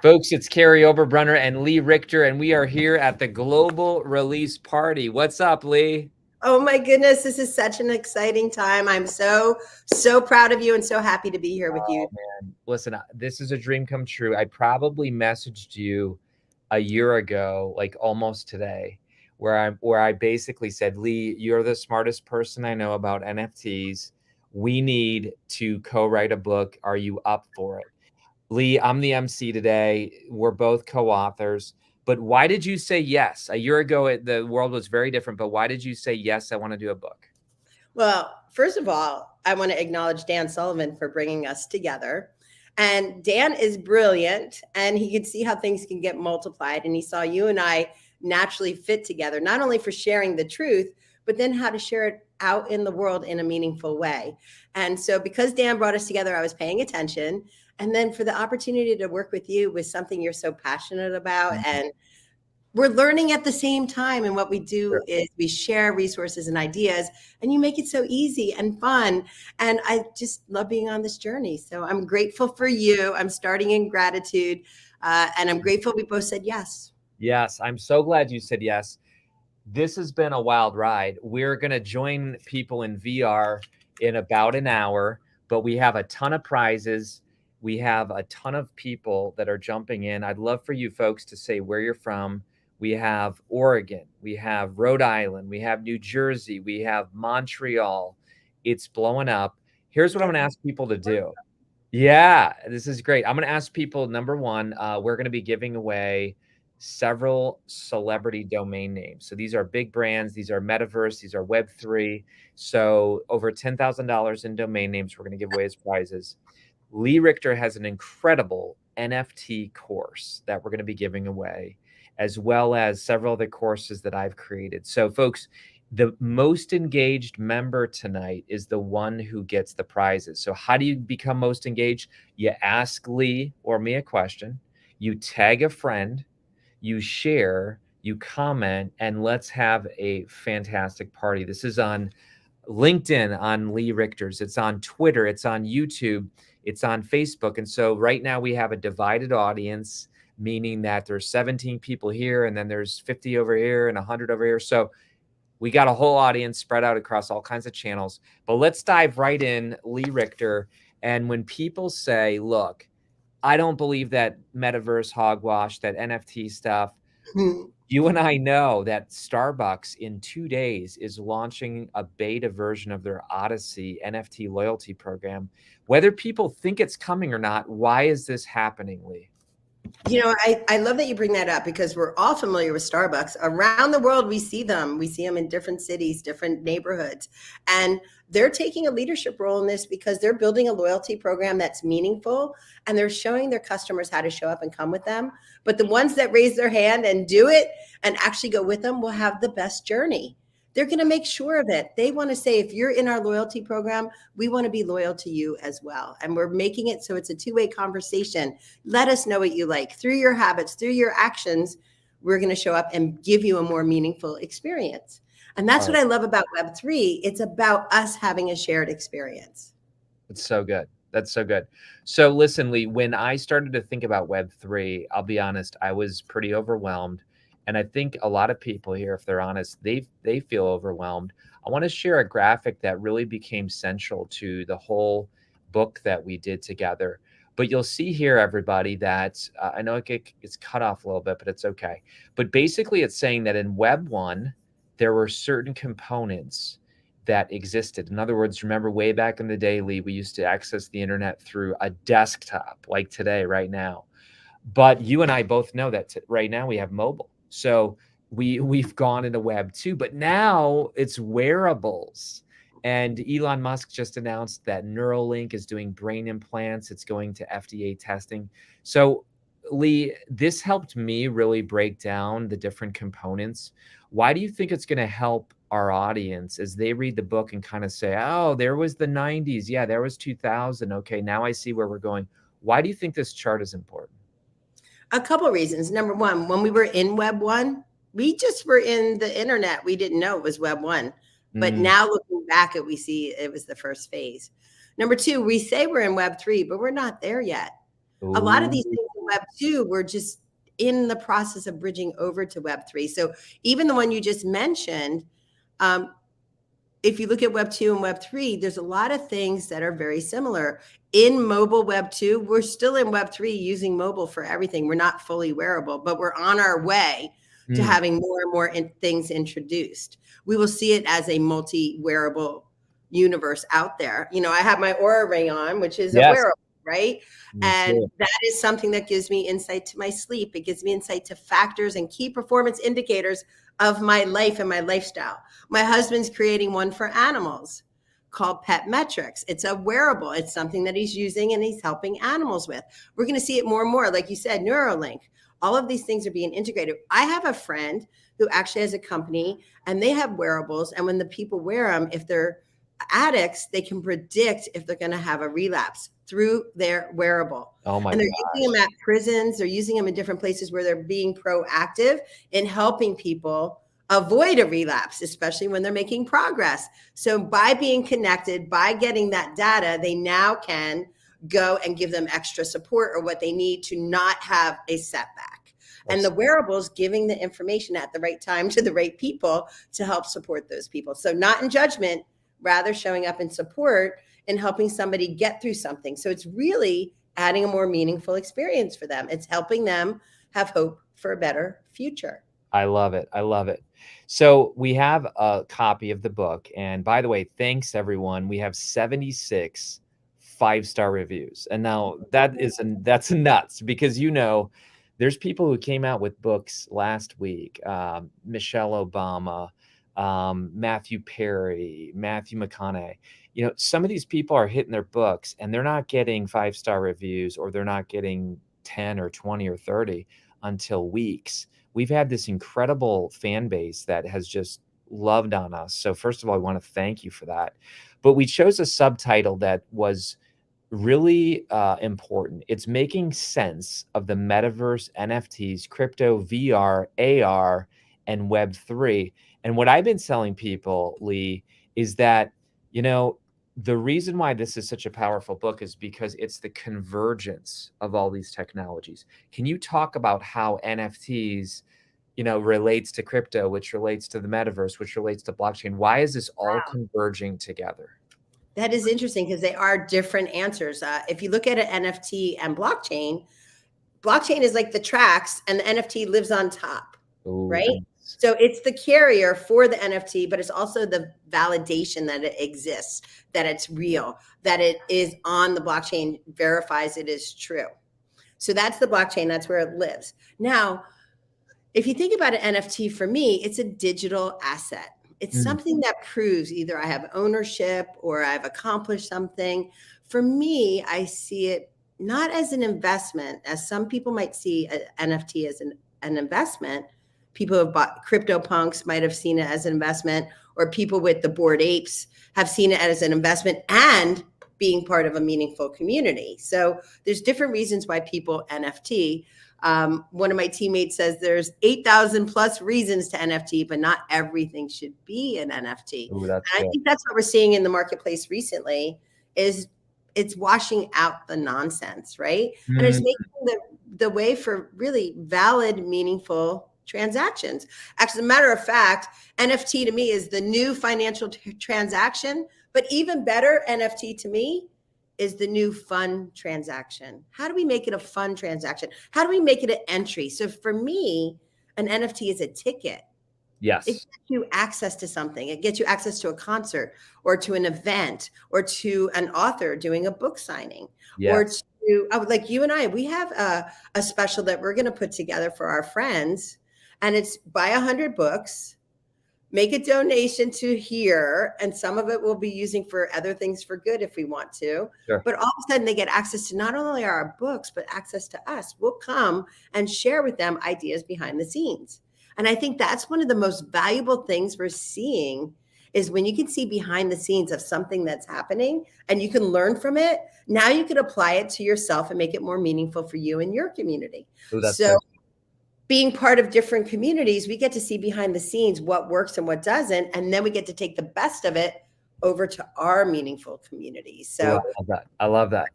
Folks, it's Kary Oberbrunner and Lee Richter, and we are here at the global release party. What's up, Lee? Oh my goodness, this is such an exciting time. I'm so proud of you and so happy to be here with you. Oh, man. Listen, this is a dream come true. I probably messaged you a year ago, like almost today, where I basically said, Lee, you're the smartest person I know about NFTs. We need to co-write a book. Are you up for it? Lee, I'm the MC today. We're both co-authors. But why did you say yes? A year ago, the world was very different. But why did you say yes? I want to do a book. Well, first of all, I want to acknowledge Dan Sullivan for bringing us together. And Dan is brilliant and he can see how things can get multiplied. And he saw you and I naturally fit together, not only for sharing the truth, but then how to share it out in the world in a meaningful way. And so because Dan brought us together, I was paying attention. And then for the opportunity to work with you with something you're so passionate about, and we're learning at the same time. And what we do is we share resources and ideas, and you make it so easy and fun. And I just love being on this journey. So I'm grateful for you. I'm starting in gratitude. And I'm grateful we both said yes. Yes, I'm so glad you said yes. This has been a wild ride. We're going to join people in VR in about an hour, but we have a ton of prizes. We have a ton of people that are jumping in. I'd love for you folks to say where you're from. We have Oregon, we have Rhode Island, we have New Jersey, we have Montreal. It's blowing up. Here's what I'm going to ask people to do. Yeah, this is great. I'm going to ask people, number one, we're going to be giving away several celebrity domain names. So these are big brands. These are metaverse. These are Web3. So over $10,000 in domain names we're going to give away as prizes. Lee Richter has an incredible NFT course that we're going to be giving away, as well as several other courses that I've created. So folks, the most engaged member tonight is the one who gets the prizes. So how do you become most engaged? You ask Lee or me a question, you tag a friend, you share, you comment, and let's have a fantastic party. This is on LinkedIn, on Lee Richter's. It's on Twitter. It's on YouTube. It's on Facebook. And so right now we have a divided audience, meaning that there's 17 people here and then there's 50 over here and 100 over here. So we got a whole audience spread out across all kinds of channels. But let's dive right in, Lee Richter. And when people say, look, I don't believe that metaverse hogwash, that NFT stuff, you and I know that Starbucks in 2 days is launching a beta version of their Odyssey NFT loyalty program. Whether people think it's coming or not, why is this happening, Lee? You know, I love that you bring that up because we're all familiar with Starbucks. Around the world, we see them. We see them in different cities, different neighborhoods. And they're taking a leadership role in this because they're building a loyalty program that's meaningful and they're showing their customers how to show up and come with them. But the ones that raise their hand and do it and actually go with them will have the best journey. They're going to make sure of it. They want to say, if you're in our loyalty program, we want to be loyal to you as well. And we're making it so it's a two-way conversation. Let us know what you like. Through your habits, through your actions, we're going to show up and give you a more meaningful experience. And that's what I love about Web3. It's about us having a shared experience. It's so good. That's so good. So listen, Lee, when I started to think about Web3, I'll be honest, I was pretty overwhelmed. And I think a lot of people here, if they're honest, they feel overwhelmed. I want to share a graphic that really became central to the whole book that we did together. But you'll see here, everybody, that I know it's cut off a little bit, but it's okay. But basically, it's saying that in Web 1, there were certain components that existed. In other words, remember way back in the day, Lee, we used to access the internet through a desktop like today, right now. But you and I both know that right now we have mobile. So we've gone into Web 2, but now it's wearables. And Elon Musk just announced that Neuralink is doing brain implants. It's going to FDA testing. So Lee, this helped me really break down the different components. Why do you think it's going to help our audience as they read the book and kind of say, oh, there was the 90s. Yeah, there was 2000. Okay, now I see where we're going. Why do you think this chart is important? A couple of reasons. Number one, when we were in Web 1, we just were in the internet. We didn't know it was Web 1. But now looking back, we see it was the first phase. Number two, we say we're in Web 3, but we're not there yet. A lot of these things that Web 2, we're just in the process of bridging over to Web 3. So even the one you just mentioned, if you look at Web 2 and Web 3, there's a lot of things that are very similar. In mobile Web 2, we're still in Web 3 using mobile for everything. We're not fully wearable, but we're on our way to having more and more things introduced. We will see it as a multi-wearable universe out there. You know, I have my Aura ring on, which is a wearable, right? And that is something that gives me insight to my sleep. It gives me insight to factors and key performance indicators of my life and my lifestyle. My husband's creating one for animals called Pet Metrics. It's a wearable. It's something that he's using and he's helping animals with. We're going to see it more and more. Like you said, Neuralink. All of these things are being integrated. I have a friend who actually has a company and they have wearables. And when the people wear them, if they're addicts, they can predict if they're going to have a relapse through their wearable. Oh my And they're gosh. using them at prisons. They're using them in different places where they're being proactive in helping people avoid a relapse, especially when they're making progress. So by being connected, by getting that data, they now can go and give them extra support or what they need to not have a setback. And the wearables giving the information at the right time to the right people to help support those people. So not in judgment, rather showing up in support and helping somebody get through something. So it's really adding a more meaningful experience for them. It's helping them have hope for a better future. I love it. I love it. So we have a copy of the book. And by the way, thanks everyone. We have 76 5-star reviews. And now that's nuts because, you know, there's people who came out with books last week. Michelle Obama, Matthew Perry, Matthew McConaughey. You know, some of these people are hitting their books and they're not getting 5-star reviews, or they're not getting 10 or 20 or 30 until weeks. We've had this incredible fan base that has just loved on us. So first of all, I want to thank you for that. But we chose a subtitle that was really important. It's making sense of the metaverse, NFTs, crypto, VR, AR, and Web3. And what I've been telling people, Lee, is that, you know, the reason why this is such a powerful book is because it's the convergence of all these technologies. Can you talk about how NFTs, you know, relates to crypto, which relates to the metaverse, which relates to blockchain? Why is this all converging together? That is interesting because they are different answers. If you look at an NFT and blockchain is like the tracks and the NFT lives on top, right? So it's the carrier for the NFT, but it's also the validation that it exists, that it's real, that it is on the blockchain, verifies it is true. So that's the blockchain. That's where it lives. Now, if you think about an NFT, for me, it's a digital asset. It's something that proves either I have ownership or I've accomplished something. For me, I see it not as an investment, as some people might see an NFT as an investment. People who have bought CryptoPunks might have seen it as an investment, or people with the Bored Apes have seen it as an investment and being part of a meaningful community. So there's different reasons why people NFT. One of my teammates says there's 8,000 plus reasons to NFT, but not everything should be an NFT. Ooh, and I think that's what we're seeing in the marketplace recently is it's washing out the nonsense, right? And it's making the way for really valid, meaningful transactions. Actually, as a matter of fact, NFT to me is the new financial transaction, but even better, NFT to me is the new fun transaction. How do we make it a fun transaction? How do we make it an entry? So for me, an NFT is a ticket. Yes. It gets you access to something. It gets you access to a concert or to an event or to an author doing a book signing. Or to, like you and I, we have a special that we're going to put together for our friends. And it's buy 100 books, make a donation to here, and some of it we'll be using for other things for good if we want to. Sure. But all of a sudden they get access to not only our books, but access to us. We'll come and share with them ideas behind the scenes. And I think that's one of the most valuable things we're seeing is when you can see behind the scenes of something that's happening and you can learn from it. Now you can apply it to yourself and make it more meaningful for you and your community. So being part of different communities, we get to see behind the scenes what works and what doesn't. And then we get to take the best of it over to our meaningful communities. So I love that.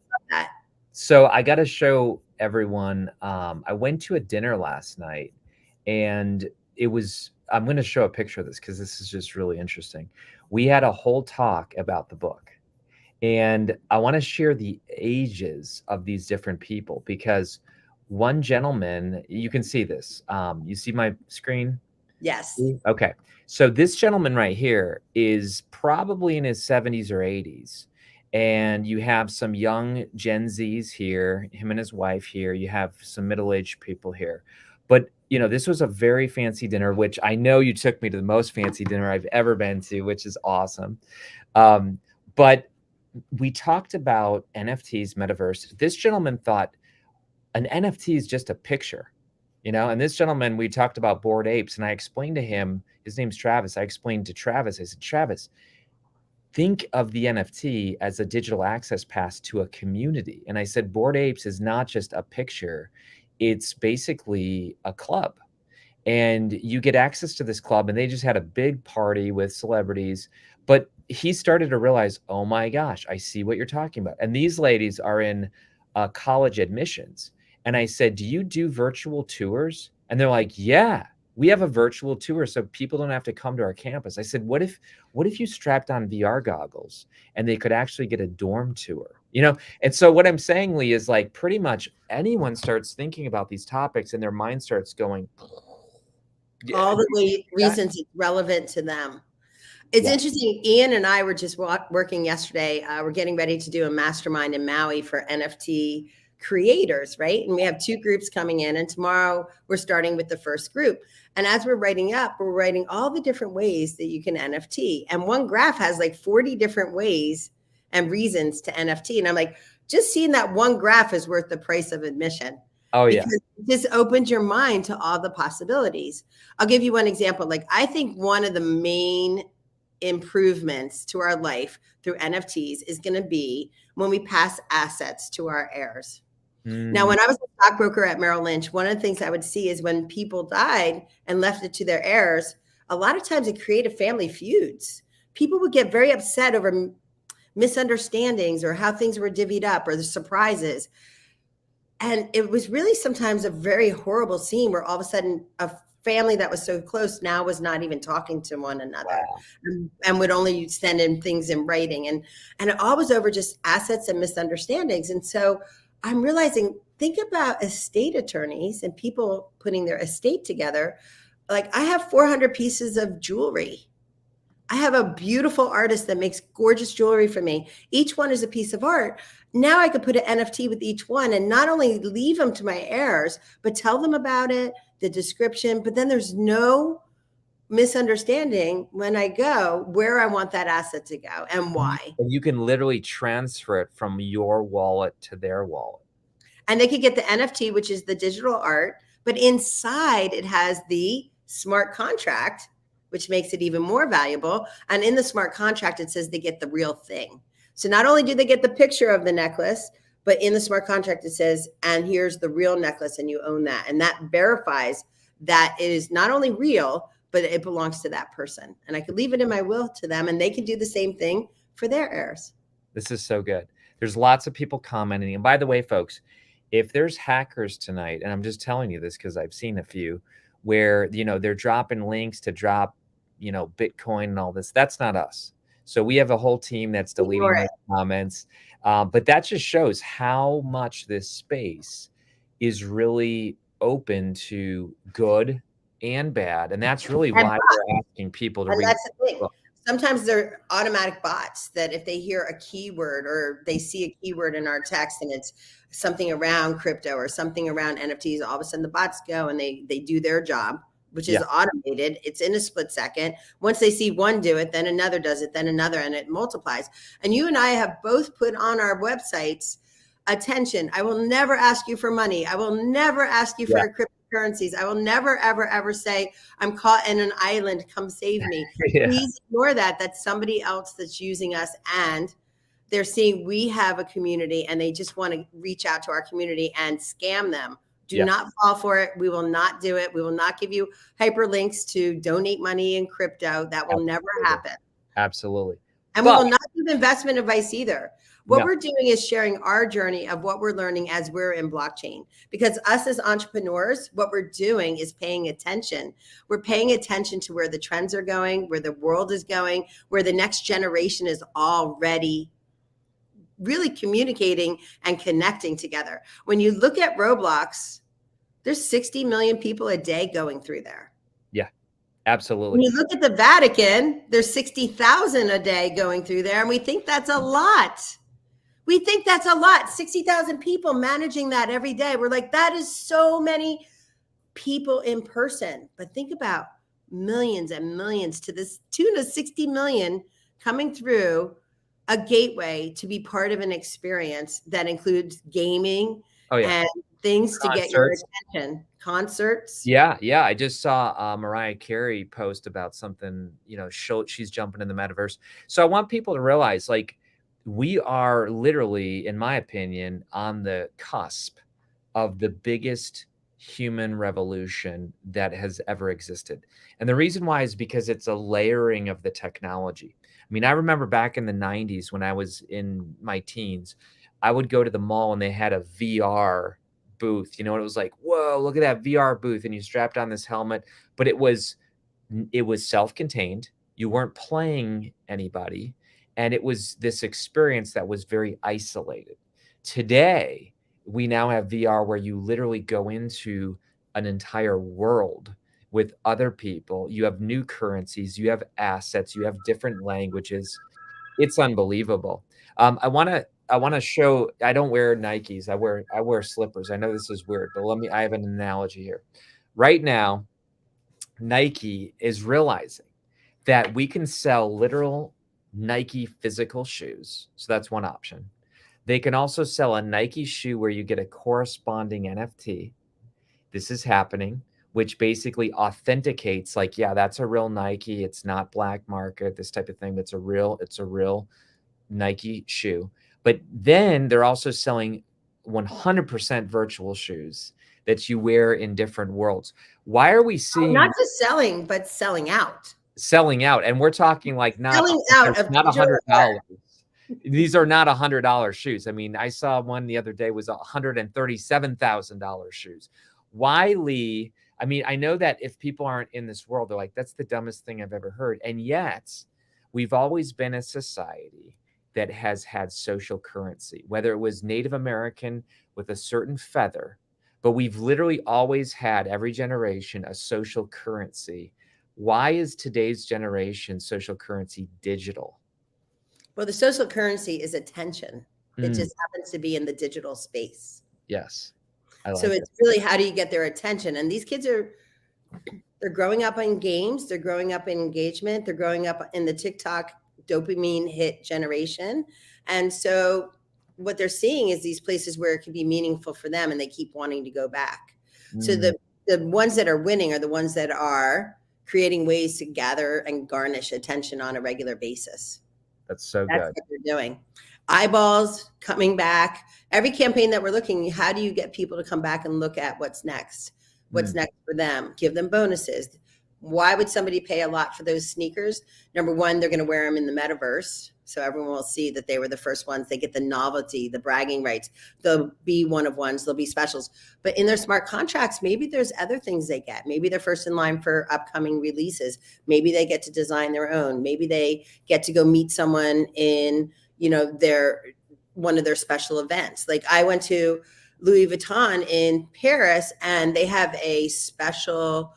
So I got to show everyone. I went to a dinner last night, and it was. I'm going to show a picture of this because this is just really interesting. We had a whole talk about the book, and I want to share the ages of these different people because one gentleman, you can see this. You see my screen? Yes. Okay. So this gentleman right here is probably in his 70s or 80s. And you have some young Gen Zs here, him and his wife here. You have some middle-aged people here. But, this was a very fancy dinner, which I know you took me to the most fancy dinner I've ever been to, which is awesome. But we talked about NFTs, metaverse. This gentleman thought an NFT is just a picture. And this gentleman, we talked about Bored Apes, and I explained to him, his name's Travis. I explained to Travis, I said, Travis, think of the NFT as a digital access pass to a community. And I said, Bored Apes is not just a picture, it's basically a club. And you get access to this club, and they just had a big party with celebrities. But he started to realize, oh my gosh, I see what you're talking about. And these ladies are in college admissions. And I said, do you do virtual tours? And they're like, yeah, we have a virtual tour so people don't have to come to our campus. I said, what if you strapped on VR goggles and they could actually get a dorm tour? And so what I'm saying, Lee, is like pretty much anyone starts thinking about these topics and their mind starts going. All the way reasons it's relevant to them. It's interesting. Ian and I were just working yesterday. We're getting ready to do a mastermind in Maui for NFT creators, right? And we have 2 groups coming in, and tomorrow we're starting with the first group. And as we're writing up, we're writing all the different ways that you can NFT. And one graph has like 40 different ways and reasons to NFT. And I'm like, just seeing that one graph is worth the price of admission. Oh, yeah. Because it just opens your mind to all the possibilities. I'll give you one example. Like, I think one of the main improvements to our life through NFTs is going to be when we pass assets to our heirs. Now, when I was a stockbroker at Merrill Lynch, one of the things I would see is when people died and left it to their heirs, a lot of times it created family feuds. People would get very upset over misunderstandings or how things were divvied up or the surprises. And it was really sometimes a very horrible scene where all of a sudden a family that was so close now was not even talking to one another. Wow. And would only send in things in writing. And it all was over just assets and misunderstandings. And so I'm realizing, think about estate attorneys and people putting their estate together. Like, I have 400 pieces of jewelry. I have a beautiful artist that makes gorgeous jewelry for me. Each one is a piece of art. Now I could put an NFT with each one and not only leave them to my heirs, but tell them about it, the description, but then there's no misunderstanding when I go where I want that asset to go and why. And you can literally transfer it from your wallet to their wallet. And they could get the NFT, which is the digital art, but inside it has the smart contract, which makes it even more valuable. And in the smart contract, it says they get the real thing. So not only do they get the picture of the necklace, but in the smart contract, it says, and here's the real necklace and you own that. And that verifies that it is not only real, but it belongs to that person. And I could leave it in my will to them and they can do the same thing for their heirs. This is so good. There's lots of people commenting. And by the way, folks, if there's hackers tonight, and I'm just telling you this because I've seen a few where, they're dropping links to drop, Bitcoin and all this, that's not us. So we have a whole team that's deleting those comments. But that just shows how much this space is really open to good and bad. And that's really why we're asking people to read. That's the thing. Sometimes they're automatic bots that if they hear a keyword or they see a keyword in our text and it's something around crypto or something around NFTs, all of a sudden the bots go and they do their job, which is automated. It's in a split second. Once they see one do it, then another does it, then another, and it multiplies. And you and I have both put on our websites, attention, I will never ask you for money. I will never ask you for cryptocurrencies. I will never, ever, ever say, I'm caught in an island, come save me. Please ignore that. That's somebody else that's using us. And they're seeing we have a community and they just want to reach out to our community and scam them. Do not fall for it. We will not do it. We will not give you hyperlinks to donate money in crypto. That will never happen. Absolutely. And we will not give investment advice either. What No. we're doing is sharing our journey of what we're learning as we're in blockchain. Because us as entrepreneurs, what we're doing is paying attention. We're paying attention to where the trends are going, where the world is going, where the next generation is already really communicating and connecting together. When you look at Roblox, there's 60 million people a day going through there. Yeah, absolutely. When you look at the Vatican, there's 60,000 a day going through there, and we think that's a lot. We think that's a lot. 60,000 people managing that every day. We're like, that is so many people in person. But think about millions and millions to this tune of 60 million coming through a gateway to be part of an experience that includes gaming and things to get your attention. Concerts. Yeah. I just saw Mariah Carey post about something, she's jumping in the metaverse. So I want people to realize, like, we are literally, in my opinion, on the cusp of the biggest human revolution that has ever existed. And the reason why is because it's a layering of the technology. I mean, I remember back in the 90s when I was in my teens, I would go to the mall and they had a VR booth, and it was like, whoa, look at that VR booth. And you strapped on this helmet, but it was self-contained. You weren't playing anybody. And it was this experience that was very isolated. Today, we now have VR where you literally go into an entire world with other people. You have new currencies, you have assets, you have different languages. It's unbelievable. I want to show, I don't wear Nikes. I wear slippers. I know this is weird, but I have an analogy here. Right now, Nike is realizing that we can sell literal Nike physical shoes. So that's one option. They can also sell a Nike shoe where you get a corresponding NFT. This is happening, which basically authenticates, like, yeah, that's a real Nike. It's not black market, this type of thing. It's a real Nike shoe. But then they're also selling 100% virtual shoes that you wear in different worlds. Why are we seeing not just selling, but selling out? Selling out, and we're talking like not $100. These are not $100 shoes. I mean, I saw one the other day was $137,000 shoes. Why, Lee? I mean, I know that if people aren't in this world, they're like, that's the dumbest thing I've ever heard. And yet, we've always been a society that has had social currency, whether it was Native American with a certain feather, but we've literally always had, every generation, a social currency. Why is today's generation social currency digital? Well, the social currency is attention. It just happens to be in the digital space. Yes. So it's really, how do you get their attention? And these kids they're growing up in games. They're growing up in engagement. They're growing up in the TikTok dopamine hit generation. And so what they're seeing is these places where it can be meaningful for them, and they keep wanting to go back. So the ones that are winning are the ones that are creating ways to gather and garnish attention on a regular basis. That's good. What they're doing. Eyeballs coming back. Every campaign that we're looking, how do you get people to come back and look at what's next? What's next for them? Give them bonuses. Why would somebody pay a lot for those sneakers? Number one, they're going to wear them in the metaverse. So everyone will see that they were the first ones. They get the novelty, the bragging rights. They'll be one of ones. There'll be specials. But in their smart contracts, maybe there's other things they get. Maybe they're first in line for upcoming releases. Maybe they get to design their own. Maybe they get to go meet someone in, one of their special events. Like, I went to Louis Vuitton in Paris, and they have a special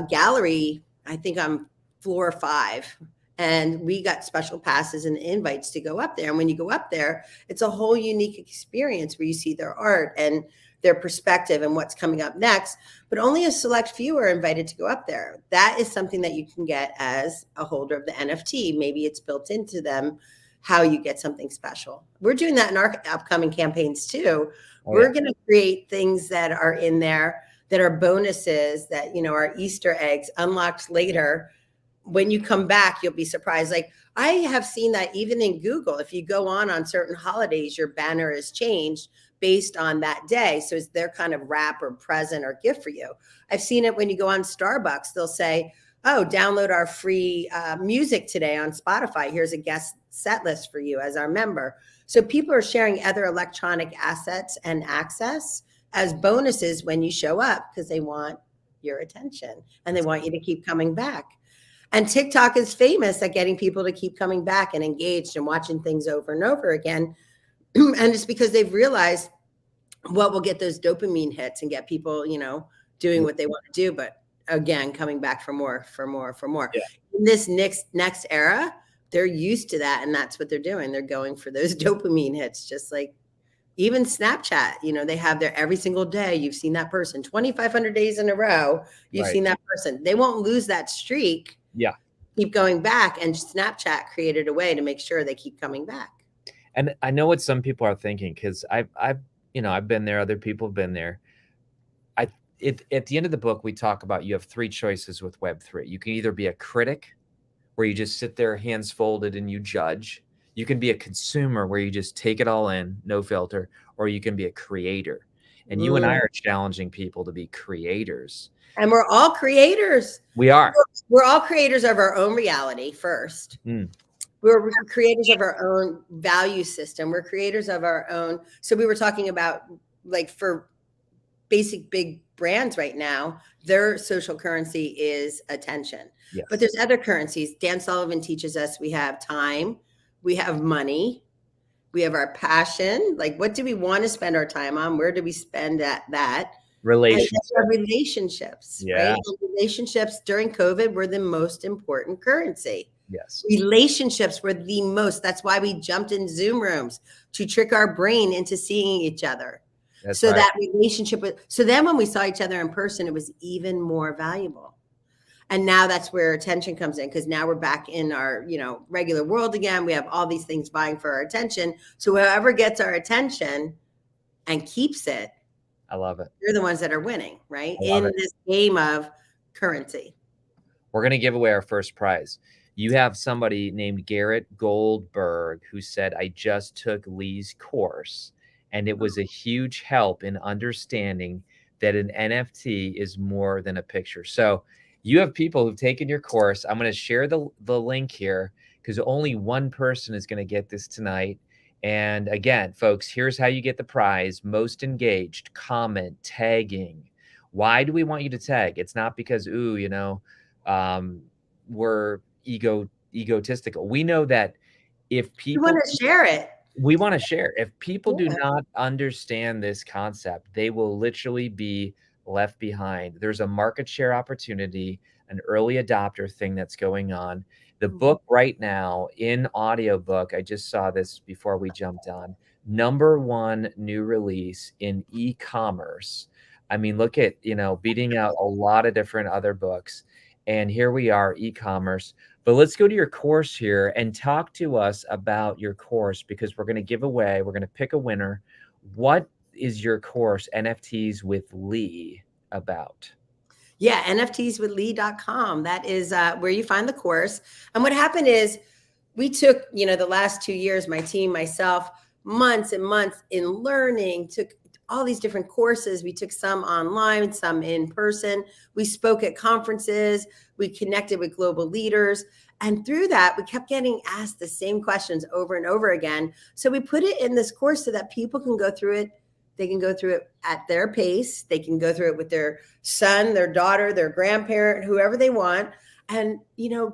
gallery. I think on floor 5. And we got special passes and invites to go up there. And when you go up there, it's a whole unique experience where you see their art and their perspective and what's coming up next. But only a select few are invited to go up there. That is something that you can get as a holder of the NFT. Maybe it's built into them how you get something special. We're doing that in our upcoming campaigns too. We're going to create things that are in there that are bonuses that, are Easter eggs unlocked later. When you come back, you'll be surprised. Like, I have seen that even in Google, if you go on certain holidays, your banner is changed based on that day. So it's their kind of wrap or present or gift for you. I've seen it when you go on Starbucks, they'll say, oh, download our free music today on Spotify. Here's a guest set list for you as our member. So people are sharing other electronic assets and access as bonuses when you show up because they want your attention and they want you to keep coming back. And TikTok is famous at getting people to keep coming back and engaged and watching things over and over again. And it's because they've realized what will get those dopamine hits and get people, doing what they want to do, but again, coming back for more, for more, for more. Yeah. In this next era, they're used to that, and that's what they're doing. They're going for those dopamine hits, just like even Snapchat. They have their every single day. You've seen that person 2,500 days in a row. You've seen that person. They won't lose that streak. Yeah. Keep going back, and Snapchat created a way to make sure they keep coming back. And I know what some people are thinking, because I've been there. Other people have been there. At the end of the book, we talk about you have three choices with Web3. You can either be a critic, where you just sit there, hands folded, and you judge. You can be a consumer, where you just take it all in, no filter, or you can be a creator. And you and I are challenging people to be creators. And we're all creators. We are. We're all creators of our own reality first. We're creators of our own value system. We're creators of our own. So we were talking about, like, for basic big brands right now, their social currency is attention. Yes. But there's other currencies. Dan Sullivan teaches us we have time, we have money, we have our passion. Like, what do we want to spend our time on? Where do we spend that? Relationships, yeah. Right? And relationships during COVID were the most important currency. Yes. Relationships were the most. That's why we jumped in Zoom rooms, to trick our brain into seeing each other. That's so right. That relationship. So then when we saw each other in person, it was even more valuable. And now that's where attention comes in, because now we're back in our, regular world again. We have all these things vying for our attention. So whoever gets our attention and keeps it, I love it. They're the ones that are winning, right? In this game of currency. We're going to give away our first prize. You have somebody named Garrett Goldberg who said, I just took Lee's course, and it was a huge help in understanding that an NFT is more than a picture. So you have people who've taken your course. I'm going to share the link here, because only one person is going to get this tonight. And again, folks, here's how you get the prize. Most engaged, comment, tagging. Why do we want you to tag? It's not because, we're egotistical. We know that if people want to share it, we want to share. If people do not understand this concept, they will literally be left behind. There's a market share opportunity, an early adopter thing that's going on. The book right now in audiobook, I just saw this before we jumped on, #1 new release in e-commerce. I mean, look at, beating out a lot of different other books. And here we are, e-commerce. But let's go to your course here and talk to us about your course, because we're going to we're going to pick a winner. What is your course, NFTs with Lee, about? Yeah, NFTswithLee.com. That is where you find the course. And what happened is we took, the last 2 years, my team, myself, months and months in learning, took all these different courses. We took some online, some in person. We spoke at conferences. We connected with global leaders. And through that, we kept getting asked the same questions over and over again. So we put it in this course so that people can go through it. They can go through it at their pace. They can go through it with their son, their daughter, their grandparent, whoever they want. And,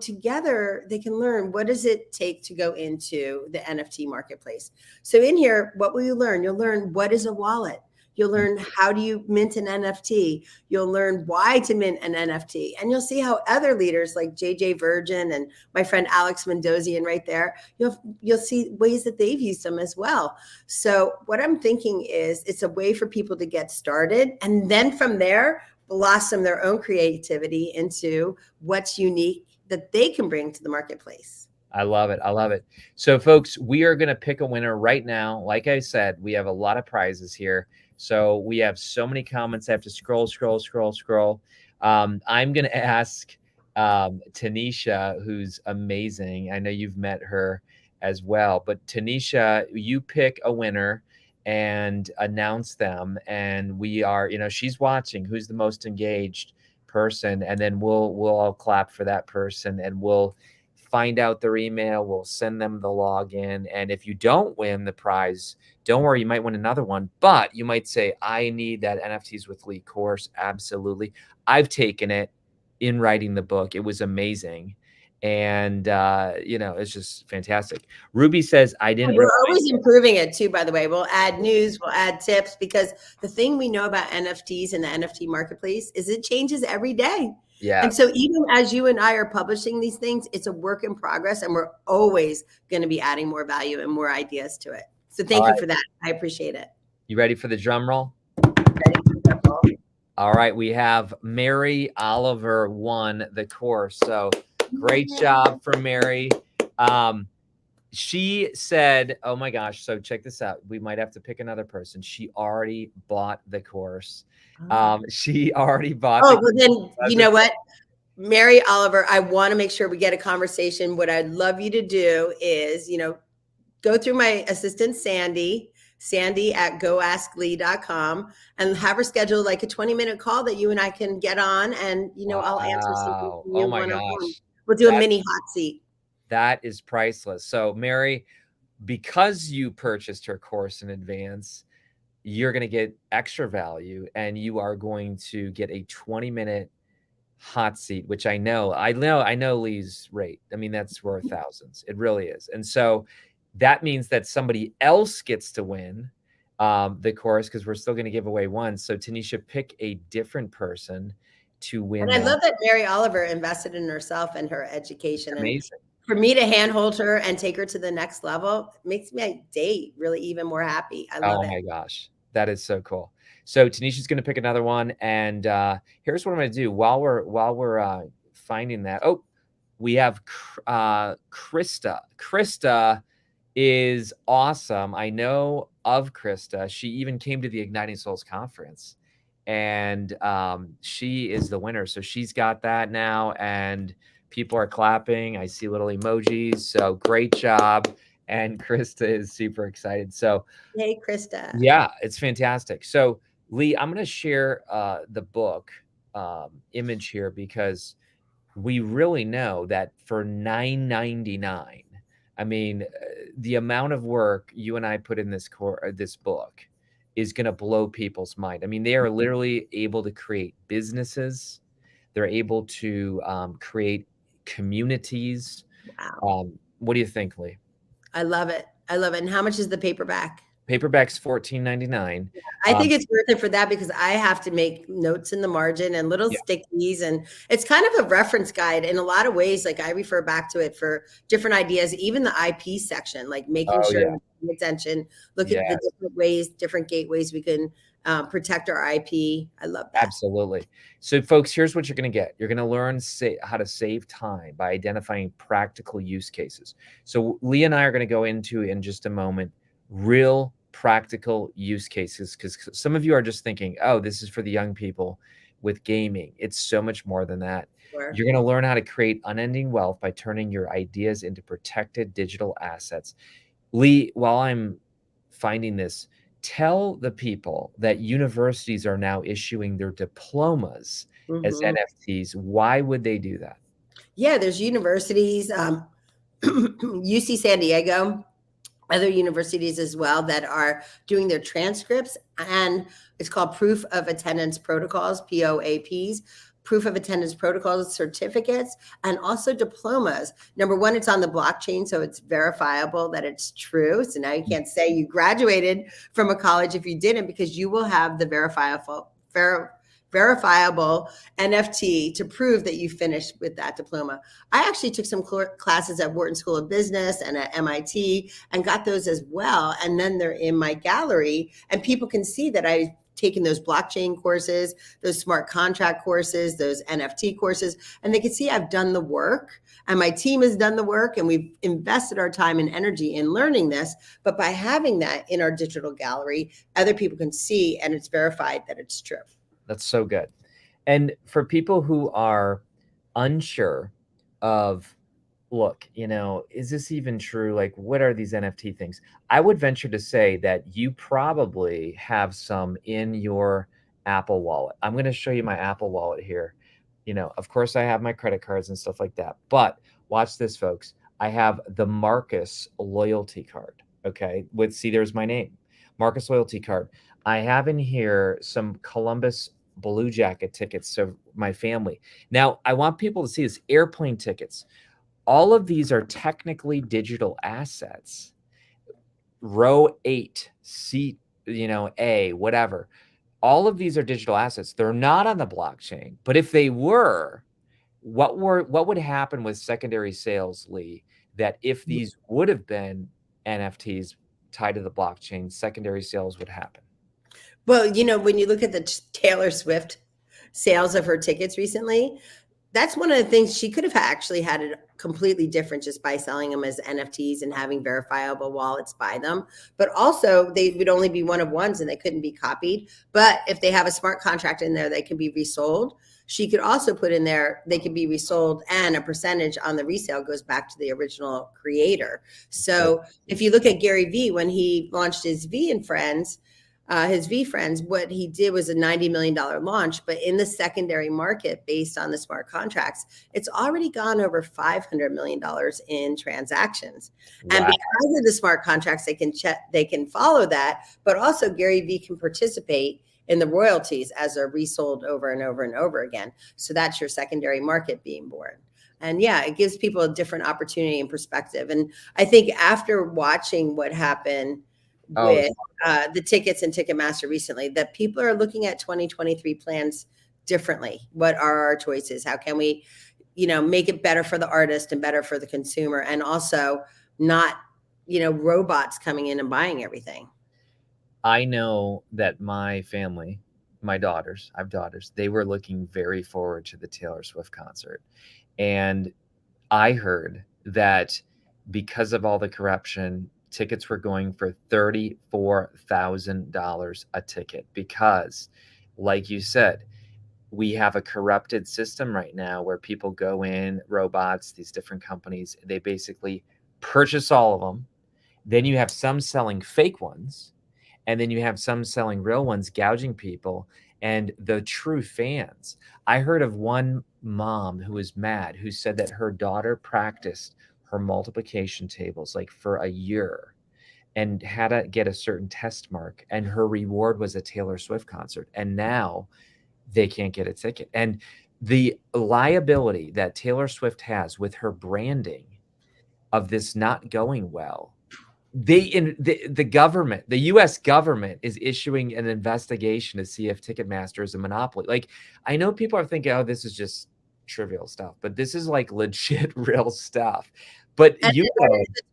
together they can learn, what does it take to go into the NFT marketplace? So in here, what will you learn? You'll learn, what is a wallet? You'll learn, how do you mint an NFT? You'll learn why to mint an NFT. And you'll see how other leaders like JJ Virgin and my friend Alex Mendozian right there, you'll see ways that they've used them as well. So what I'm thinking is, it's a way for people to get started. And then from there, blossom their own creativity into what's unique that they can bring to the marketplace. I love it. I love it. So folks, we are going to pick a winner right now. Like I said, we have a lot of prizes here. So we have so many comments. I have to scroll. I'm going to ask Tanisha, who's amazing. I know you've met her as well, but Tanisha, you pick a winner and announce them. And we are, she's watching who's the most engaged person. And then we'll all clap for that person, and we'll find out their email. We'll send them the login. And if you don't win the prize, don't worry, you might win another one. But you might say, I need that NFTs with Lee course. Absolutely. I've taken it in writing the book. It was amazing. And, it's just fantastic. Ruby says, I didn't. We're always improving it too, by the way. We'll add news, we'll add tips, because the thing we know about NFTs and the NFT marketplace is it changes every day. Yeah. And so even as you and I are publishing these things, it's a work in progress, and we're always going to be adding more value and more ideas to it. So thank you for that. I appreciate it. You ready for the drum roll? Ready for the drum roll. All right. We have Mary Oliver won the course. So great job for Mary. She said, oh my gosh. So check this out. We might have to pick another person. She already bought the course. She already bought. Oh, well then, you know what? Mary Oliver, I want to make sure we get a conversation. What I'd love you to do is, go through my assistant, Sandy at goasklee.com, and have her schedule like a 20-minute call that you and I can get on, and, I'll answer something from you. Oh my gosh. We'll do a mini hot seat. That is priceless. So Mary, because you purchased her course in advance, you're going to get extra value, and you are going to get a 20-minute hot seat, which I know Lee's rate. I mean, that's worth thousands. It really is. And so that means that somebody else gets to win the course, because we're still going to give away one. So Tanisha, pick a different person to win. And I love that Mary Oliver invested in herself and her education. Amazing. And for me to handhold her and take her to the next level makes my day really even more happy. I love it. Oh my gosh. That is so cool. So Tanisha's going to pick another one. And here's what I'm going to do while we're finding that. Oh, we have Krista. Krista is awesome. I know of Krista. She even came to the Igniting Souls conference, and she is the winner. So she's got that now, and people are clapping. I see little emojis. So great job. And Krista is super excited. So hey, Krista. Yeah, it's fantastic. So Lee, I'm going to share the book image here, because we really know that for $9.99, I mean, the amount of work you and I put in this book is going to blow people's mind. I mean, they are literally able to create businesses. They're able to create communities. Wow. What do you think, Lee? I love it. I love it. And how much is the paperback? Paperback's $14.99. I think it's worth it for that, because I have to make notes in the margin and little stickies, and it's kind of a reference guide in a lot of ways. Like I refer back to it for different ideas, even the IP section, like making sure you pay attention, look at the different ways, different gateways we can protect our IP. I love that. Absolutely. So folks, here's what you're going to get. You're going to learn how to save time by identifying practical use cases. So Lee and I are going to go into, in just a moment, real practical use cases, because some of you are just thinking, oh, this is for the young people with gaming. It's so much more than that. Sure. You're going to learn how to create unending wealth by turning your ideas into protected digital assets. Lee, while I'm finding this, tell the people that universities are now issuing their diplomas as NFTs. Why would they do that? Yeah, there's universities, UC San Diego, other universities as well, that are doing their transcripts, and it's called proof of attendance protocols, POAPs, proof of attendance protocols certificates, and also diplomas. Number one, it's on the blockchain, so it's verifiable that it's true. So now you can't say you graduated from a college if you didn't, because you will have the verifiable NFT to prove that you finished with that diploma. I actually took some classes at Wharton School of Business and at MIT and got those as well. And then they're in my gallery, and people can see that I've taken those blockchain courses, those smart contract courses, those NFT courses, and they can see I've done the work, and my team has done the work, and we've invested our time and energy in learning this. But by having that in our digital gallery, other people can see, and it's verified that it's true. That's so good. And for people who are unsure of, look, is this even true? Like, what are these NFT things? I would venture to say that you probably have some in your Apple Wallet. I'm going to show you my Apple Wallet here. Of course I have my credit cards and stuff like that. But Watch this, folks. I have the Marcus loyalty card. Okay. There's my name, Marcus loyalty card. I have in here some Columbus Blue Jacket tickets of my family. Now, I want people to see this, airplane tickets. All of these are technically digital assets. Row 8, seat, A, whatever. All of these are digital assets. They're not on the blockchain, but if they were, what would happen with secondary sales, Lee, that if these would have been NFTs tied to the blockchain, secondary sales would happen? Well, when you look at the Taylor Swift sales of her tickets recently, that's one of the things. She could have actually had it completely different just by selling them as NFTs and having verifiable wallets by them. But also they would only be one of ones and they couldn't be copied. But if they have a smart contract in there, they can be resold. She could also put in there, they can be resold, and a percentage on the resale goes back to the original creator. So if you look at Gary Vee, when he launched his V and Friends, his V Friends, what he did was a $90 million launch, but in the secondary market, based on the smart contracts, it's already gone over $500 million in transactions. Wow. And because of the smart contracts, they can follow that, but also Gary Vee can participate in the royalties as they're resold over and over and over again. So that's your secondary market being born. And yeah, it gives people a different opportunity and perspective. And I think after watching what happened with the tickets and Ticketmaster recently, that people are looking at 2023 plans differently. What are our choices? How can we, make it better for the artist and better for the consumer, and also not, robots coming in and buying everything. I know that my family, my daughters, I have daughters, they were looking very forward to the Taylor Swift concert. And I heard that because of all the corruption, tickets were going for $34,000 a ticket because, like you said, we have a corrupted system right now where people go in, robots, these different companies, they basically purchase all of them. Then you have some selling fake ones, and then you have some selling real ones, gouging people. And the true fans, I heard of one mom who was mad, who said that her daughter practiced her multiplication tables like for a year and had to get a certain test mark, and her reward was a Taylor Swift concert. And now they can't get a ticket. And the liability that Taylor Swift has with her branding of this not going well, the government, the US government, is issuing an investigation to see if Ticketmaster is a monopoly. Like, I know people are thinking, oh, this is just trivial stuff, but this is like legit real stuff. But the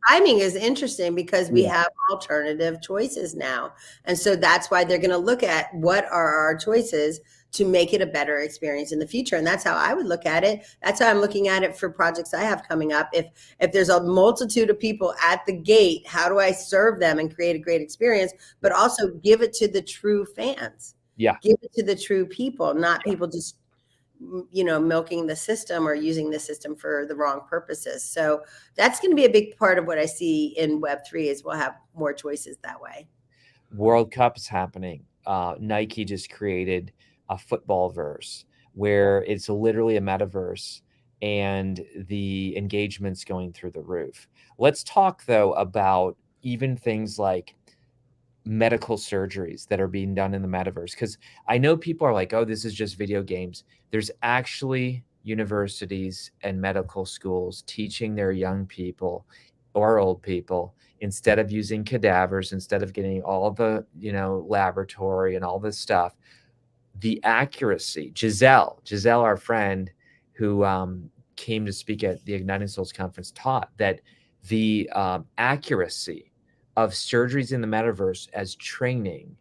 timing is interesting because we have alternative choices now. And so that's why they're going to look at what are our choices to make it a better experience in the future. And that's how I would look at it. That's how I'm looking at it for projects I have coming up. If there's a multitude of people at the gate, how do I serve them and create a great experience, but also give it to the true fans? Yeah. Give it to the true people, not people just milking the system or using the system for the wrong purposes. So that's going to be a big part of what I see in Web3 is we'll have more choices that way. World Cup is happening. Nike just created a football verse where it's literally a metaverse and the engagement's going through the roof. Let's talk though about even things like medical surgeries that are being done in the metaverse, because I know people are like, oh, this is just video games. There's actually universities and medical schools teaching their young people or old people, instead of using cadavers, instead of getting all the laboratory and all this stuff, the accuracy. Giselle, our friend who came to speak at the Igniting Souls conference, taught that the accuracy of surgeries in the metaverse as training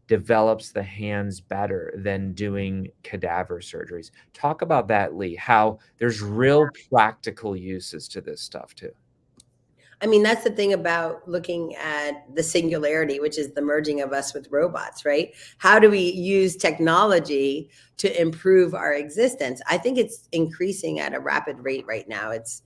develops the hands better than doing cadaver surgeries. Talk about that, Lee, how there's real practical uses to this stuff too. I mean, that's the thing about looking at the singularity, which is the merging of us with robots, right? How do we use technology to improve our existence? I think it's increasing at a rapid rate right now. It's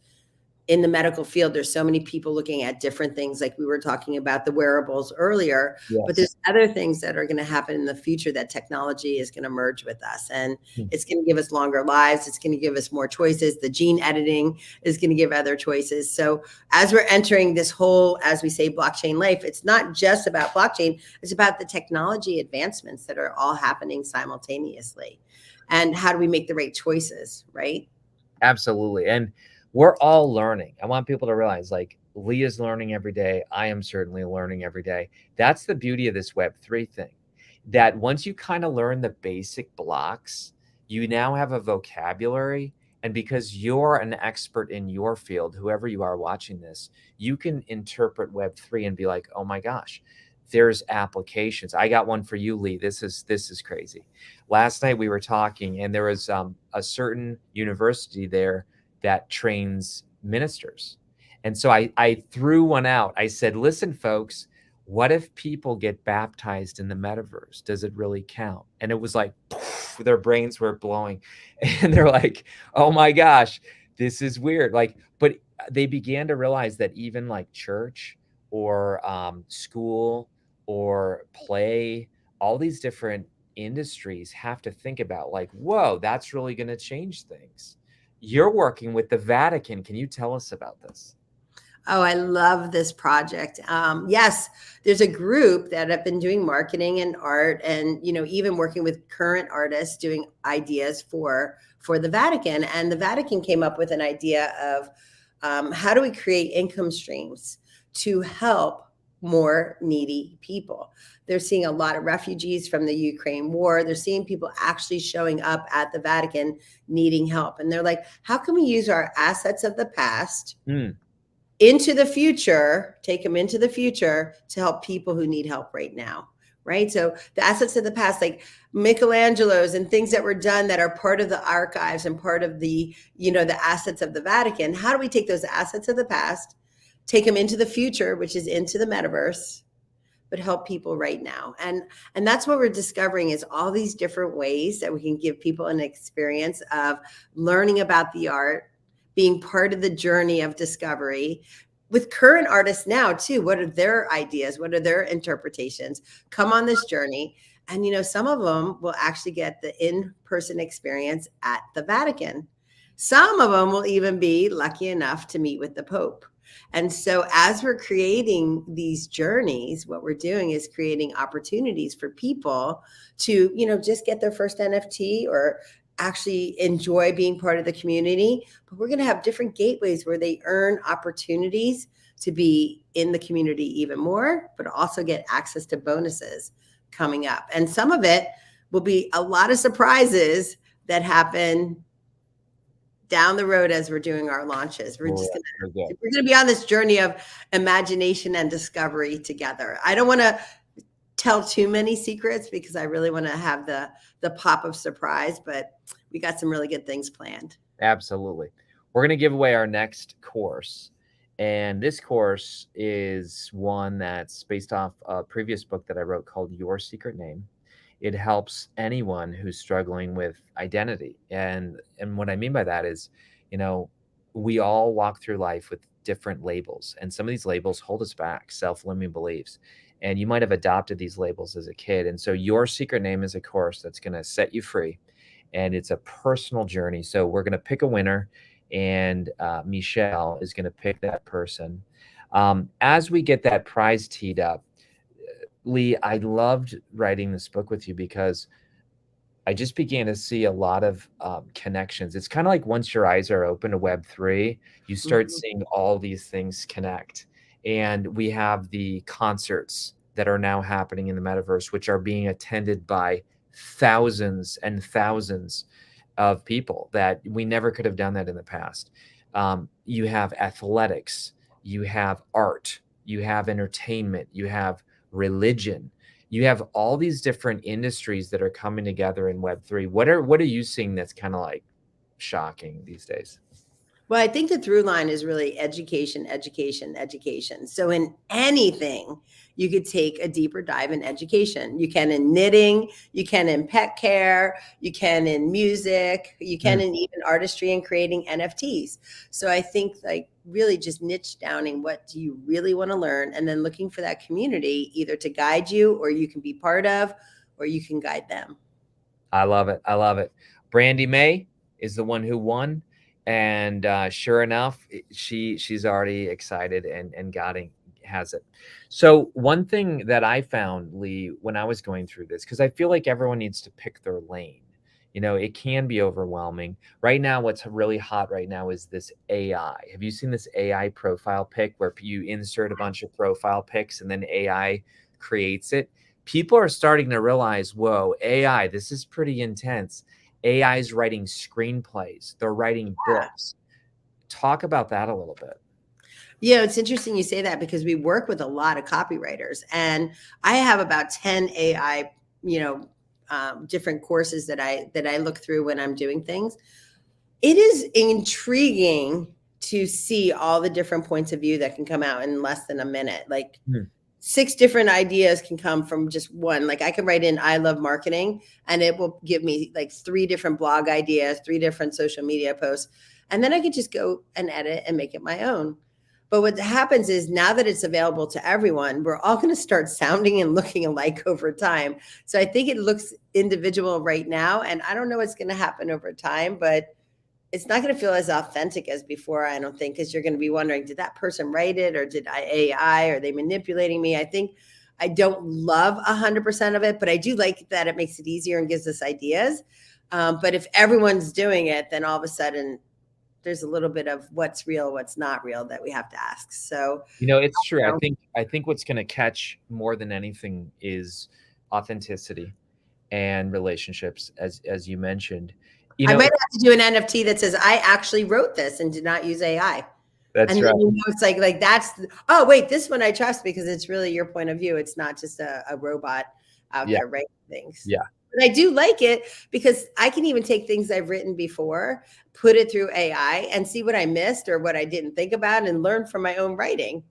in the medical field, there's so many people looking at different things, like we were talking about the wearables earlier, but Yes. there's other things that are going to happen in the future that technology is going to merge with us, and it's going to give us longer lives. It's going to give us more choices. The gene editing is going to give other choices. So as we're entering this whole, as we say, blockchain life, it's not just about blockchain. It's about the technology advancements that are all happening simultaneously. And how do we make the right choices, right? Absolutely. And we're all learning. I want people to realize, like, Lee is learning every day. I am certainly learning every day. That's the beauty of this Web3 thing, that once you kind of learn the basic blocks, you now have a vocabulary. And because you're an expert in your field, whoever you are watching this, you can interpret Web3 and be like, oh my gosh, there's applications. I got one for you, Lee. This is crazy. Last night we were talking, and there was a certain university there that trains ministers. And so I threw one out. I said, listen, folks, what if people get baptized in the metaverse? Does it really count? And it was like, poof, their brains were blowing. And they're like, oh my gosh, this is weird. Like, but they began to realize that even like church or school or play, all these different industries have to think about, like, whoa, that's really going to change things. You're working with the Vatican. Can you tell us about this? Oh, I love this project. Yes, there's a group that have been doing marketing and art, and even working with current artists doing ideas for the Vatican. And the Vatican came up with an idea of how do we create income streams to help more needy people. They're seeing a lot of refugees from the Ukraine war. They're seeing people actually showing up at the Vatican needing help, and they're like, how can we use our assets of the past into the future, take them into the future to help people who need help right now, right? So the assets of the past, like Michelangelo's and things that were done that are part of the archives and part of the, the assets of the Vatican. How do we take those assets of the past, take them into the future, which is into the metaverse, but help people right now? And that's what we're discovering, is all these different ways that we can give people an experience of learning about the art, being part of the journey of discovery with current artists now too. What are their ideas? What are their interpretations? Come on this journey. And, some of them will actually get the in-person experience at the Vatican. Some of them will even be lucky enough to meet with the Pope. And so as we're creating these journeys, what we're doing is creating opportunities for people to, just get their first NFT or actually enjoy being part of the community. But we're going to have different gateways where they earn opportunities to be in the community even more, but also get access to bonuses coming up. And some of it will be a lot of surprises that happen down the road as we're doing our launches. We're going to be on this journey of imagination and discovery together. I don't want to tell too many secrets because I really want to have the pop of surprise, but we got some really good things planned. Absolutely. We're going to give away our next course. And this course is one that's based off a previous book that I wrote called Your Secret Name. It helps anyone who's struggling with identity. And what I mean by that is, we all walk through life with different labels, and some of these labels hold us back, self-limiting beliefs. And you might have adopted these labels as a kid. And so Your Secret Name is a course that's going to set you free. And it's a personal journey. So we're going to pick a winner, and Michelle is going to pick that person. As we get that prize teed up, Lee, I loved writing this book with you because I just began to see a lot of connections. It's kind of like once your eyes are open to Web3, you start seeing all these things connect. And we have the concerts that are now happening in the metaverse, which are being attended by thousands and thousands of people that we never could have done that in the past. You have athletics, you have art, you have entertainment, you have religion, you have all these different industries that are coming together in Web3. What are you seeing that's kind of like shocking these days? Well, I think the through line is really education, education, education. So in anything, you could take a deeper dive in education. You can in knitting, you can in pet care, you can in music, you can in even artistry and creating NFTs. So I think like really just niche downing what do you really want to learn, and then looking for that community either to guide you or you can be part of, or you can guide them. I love it. I love it. Brandy May is the one who won. And sure enough, she's already excited and has it. So one thing that I found, Lee, when I was going through this, because I feel like everyone needs to pick their lane. You know, it can be overwhelming. Right now, what's really hot right now is this AI. Have you seen this AI profile pic where you insert a bunch of profile pics and then AI creates it? People are starting to realize, whoa, AI, this is pretty intense. AI is writing screenplays. They're writing books. Talk about that a little bit. Yeah, it's interesting you say that because we work with a lot of copywriters, and I have about 10 AI, different courses that I look through when I'm doing things. It is intriguing to see all the different points of view that can come out in less than a minute. Like 6 different ideas can come from just one. Like I can write in I love marketing and it will give me like 3 different blog ideas, 3 different social media posts. And then I can just go and edit and make it my own. But what happens is now that it's available to everyone, we're all going to start sounding and looking alike over time. So I think it looks individual right now. And I don't know what's going to happen over time, but it's not going to feel as authentic as before, I don't think, because you're going to be wondering, did that person write it or did I AI? Are they manipulating me? I think I don't love 100% of it, but I do like that it makes it easier and gives us ideas. But if everyone's doing it, then all of a sudden there's a little bit of what's real, what's not real that we have to ask. So, it's true. I think what's going to catch more than anything is authenticity and relationships, as you mentioned. I might have to do an NFT that says I actually wrote this and did not use AI. That's right. It's like that's oh wait, this one I trust because it's really your point of view. It's not just a robot out there writing things. Yeah. But I do like it because I can even take things I've written before, put it through AI and see what I missed or what I didn't think about and learn from my own writing.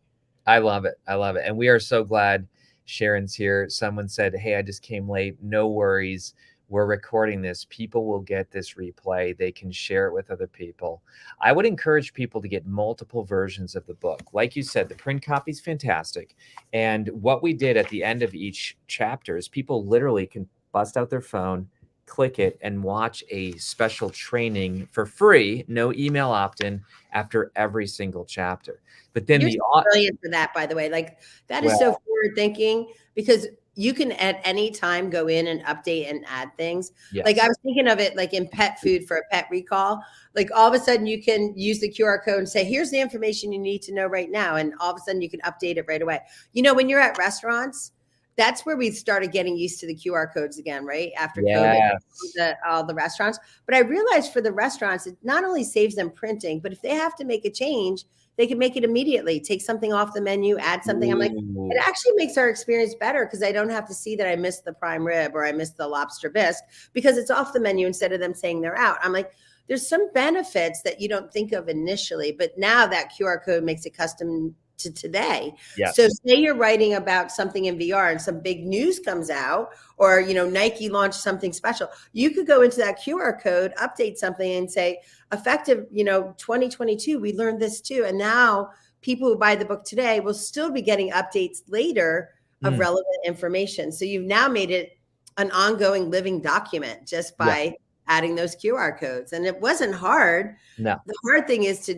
I love it. I love it. And we are so glad Sharon's here. Someone said, hey, I just came late. No worries. We're recording this. People will get this replay. They can share it with other people. I would encourage people to get multiple versions of the book. Like you said, the print copy is fantastic. And what we did at the end of each chapter is people literally can bust out their phone, click it, and watch a special training for free, no email opt-in, after every single chapter. But then You're brilliant for that, by the way. Like that is so forward thinking because you can at any time go in and update and add things. Yes. Like I was thinking of it like in pet food for a pet recall. Like all of a sudden you can use the QR code and say, here's the information you need to know right now. And all of a sudden you can update it right away. When you're at restaurants, that's where we started getting used to the QR codes again, right? After COVID, all the restaurants. But I realized for the restaurants, it not only saves them printing, but if they have to make a change, they can make it immediately, take something off the menu, add something. I'm like, it actually makes our experience better because I don't have to see that I missed the prime rib or I missed the lobster bisque because it's off the menu instead of them saying they're out. I'm like, there's some benefits that you don't think of initially, but now that QR code makes it custom to today. Yes. So say you're writing about something in VR and some big news comes out or, Nike launched something special. You could go into that QR code, update something and say effective, 2022, we learned this too. And now people who buy the book today will still be getting updates later of relevant information. So you've now made it an ongoing living document just by adding those QR codes. And it wasn't hard. No. The hard thing is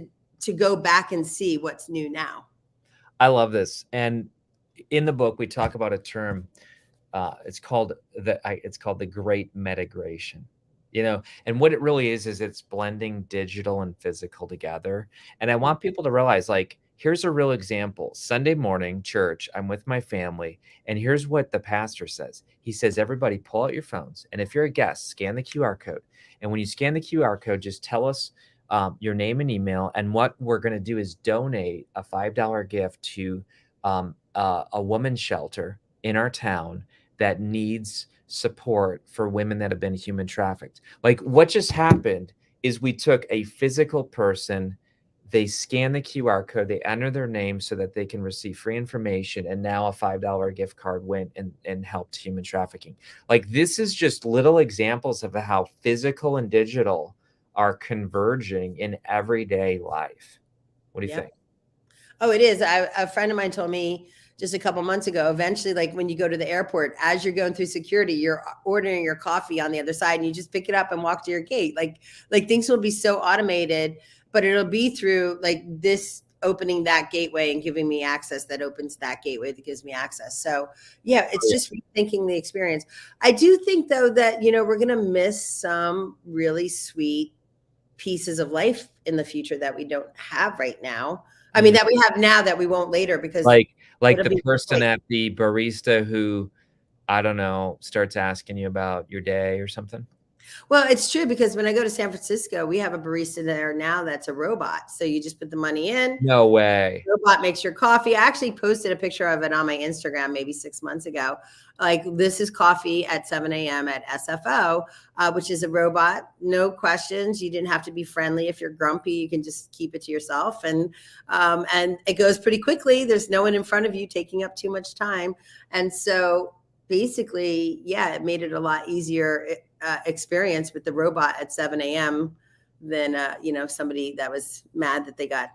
to go back and see what's new now. I love this. And in the book, we talk about a term. It's called the great metagration, and what it really is it's blending digital and physical together. And I want people to realize, like, here's a real example. Sunday morning church, I'm with my family. And here's what the pastor says. He says, everybody pull out your phones. And if you're a guest, scan the QR code. And when you scan the QR code, just tell us your name and email. And what we're going to do is donate a $5 gift to a women's shelter in our town that needs support for women that have been human trafficked. Like what just happened is we took a physical person They scan the QR code, they enter their name so that they can receive free information, and now a $5 gift card went and helped human trafficking. Like, this is just little examples of how physical and digital are converging in everyday life. What do you think? Oh, it is. A friend of mine told me just a couple months ago, eventually, like when you go to the airport, as you're going through security, you're ordering your coffee on the other side and you just pick it up and walk to your gate. Like things will be so automated, but it'll be through like this opening that gateway and giving me access that opens that gateway that gives me access. So yeah, it's just rethinking the experience. I do think though that, we're going to miss some really sweet pieces of life in the future that we don't have right now. I mean, that we have now that we won't later, because like the person at the barista who, I don't know, starts asking you about your day or something. Well, it's true, because when I go to San Francisco, we have a barista there now that's a robot. So you just put the money in. No way. The robot makes your coffee. I actually posted a picture of it on my Instagram maybe 6 months ago. Like, this is coffee at 7 a.m. at SFO, which is a robot. No questions. You didn't have to be friendly. If you're grumpy, you can just keep it to yourself. And it goes pretty quickly. There's no one in front of you taking up too much time. And so basically, yeah, it made it a lot easier experience with the robot at 7 a.m. than, somebody that was mad that they got,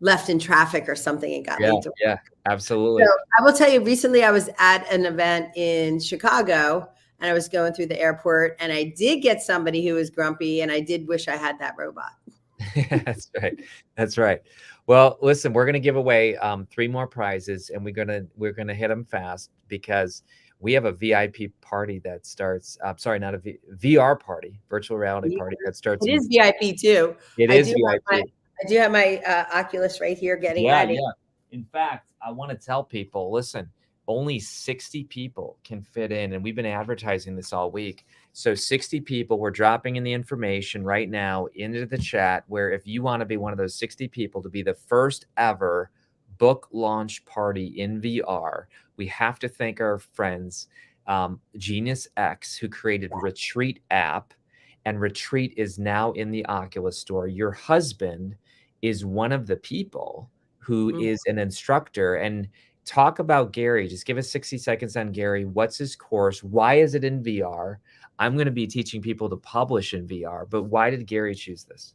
left in traffic or something and got late to work. Yeah, absolutely. So I will tell you, recently I was at an event in Chicago and I was going through the airport and I did get somebody who was grumpy, and I did wish I had that robot. That's right. That's right. Well, listen, we're going to give away 3 more prizes, and we're going to hit them fast, because we have a VIP party that starts. Sorry, not a VR party, virtual reality party that starts. It is VIP too. It is VIP. I do have my Oculus right here getting ready. Yeah. In fact, I want to tell people, listen, only 60 people can fit in, and we've been advertising this all week. So 60 people, we're dropping in the information right now into the chat, where if you want to be one of those 60 people to be the first ever book launch party in VR, we have to thank our friends, Genius X, who created Retreat app, and Retreat is now in the Oculus store. Your husband is one of the people who is an instructor. And talk about Gary. Just give us 60 seconds on Gary. What's his course? Why is it in VR? I'm going to be teaching people to publish in VR, but why did Gary choose this?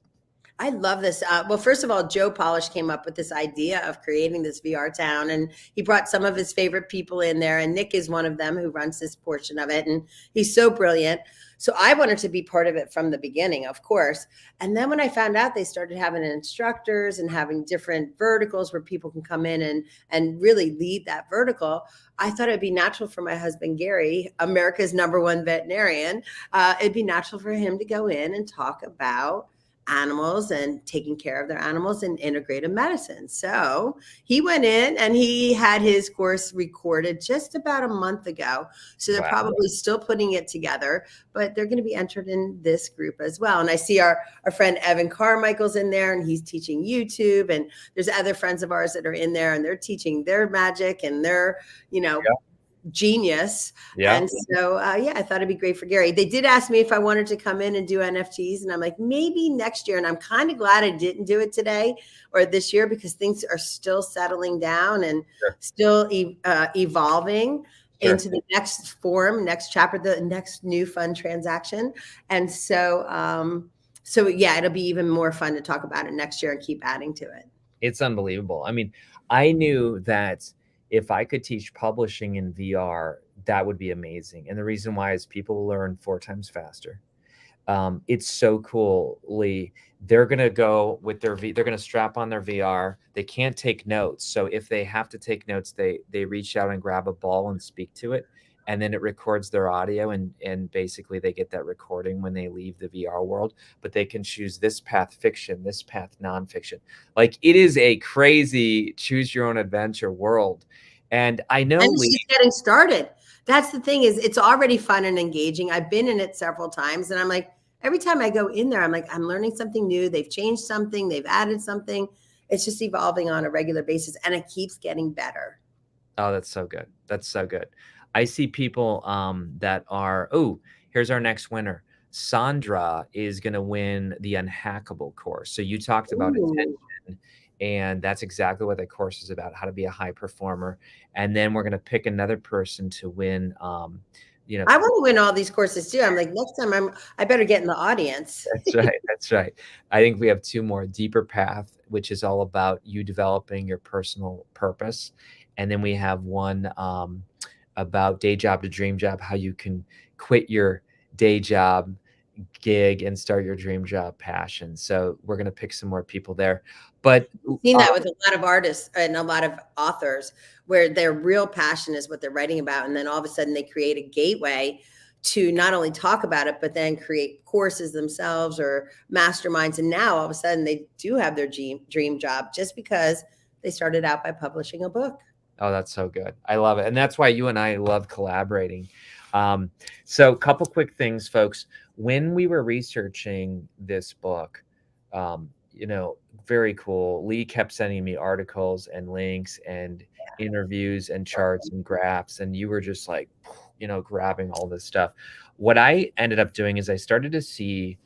I love this. Well, first of all, Joe Polish came up with this idea of creating this VR town, and he brought some of his favorite people in there. And Nick is one of them who runs this portion of it. And he's so brilliant. So I wanted to be part of it from the beginning, of course. And then when I found out they started having instructors and having different verticals where people can come in and really lead that vertical, I thought it'd be natural for my husband, Gary, America's #1 veterinarian. It'd be natural for him to go in and talk about animals and taking care of their animals and integrative medicine. So he went in and he had his course recorded just about a month ago. So they're probably still putting it together, but they're going to be entered in this group as well. And I see our friend Evan Carmichael's in there, and he's teaching YouTube, and there's other friends of ours that are in there, and they're teaching their magic and their, genius. And so I thought it'd be great for Gary. They did ask me if I wanted to come in and do NFTs, and I'm like, maybe next year. And I'm kind of glad I didn't do it today or this year, because things are still settling down and still evolving into the next form, next chapter, the next new fun transaction. And so it'll be even more fun to talk about it next year and keep adding to it. It's unbelievable. I mean, I knew that if I could teach publishing in VR, that would be amazing. And the reason why is people will learn 4 times faster. It's so cool, Lee. They're going to go with they're going to strap on their VR. They can't take notes. So if they have to take notes, they reach out and grab a ball and speak to it. And then it records their audio, and basically they get that recording when they leave the VR world. But they can choose this path fiction, this path nonfiction. Like, it is a crazy choose your own adventure world. And I know she's getting started. That's the thing, is it's already fun and engaging. I've been in it several times, and I'm like, every time I go in there, I'm like, I'm learning something new. They've changed something. They've added something. It's just evolving on a regular basis, and it keeps getting better. Oh, that's so good. That's so good. I see people that are, here's our next winner. Sandra is going to win the Unhackable course. So you talked about Ooh. attention, and that's exactly what the course is about, how to be a high performer. And then we're going to pick another person to win, you know, I want to win all these courses too. I'm like, next time I better get in the audience. that's right. That's right. I think we have two more: Deeper Path, which is all about you developing your personal purpose. And then we have one about day job to dream job, how you can quit your day job gig and start your dream job passion. So we're going to pick some more people there. But I've seen that with a lot of artists and a lot of authors where their real passion is what they're writing about. And then all of a sudden they create a gateway to not only talk about it, but then create courses themselves or masterminds. And now all of a sudden they do have their dream job just because they started out by publishing a book. oh, that's so good. I love it. And that's why you and I love collaborating. So a couple quick things, folks. When we were researching this book, you know, very cool. Lee kept sending me articles and links and interviews and charts and graphs. And you were just like, you know, grabbing all this stuff. What I ended up doing is I started to see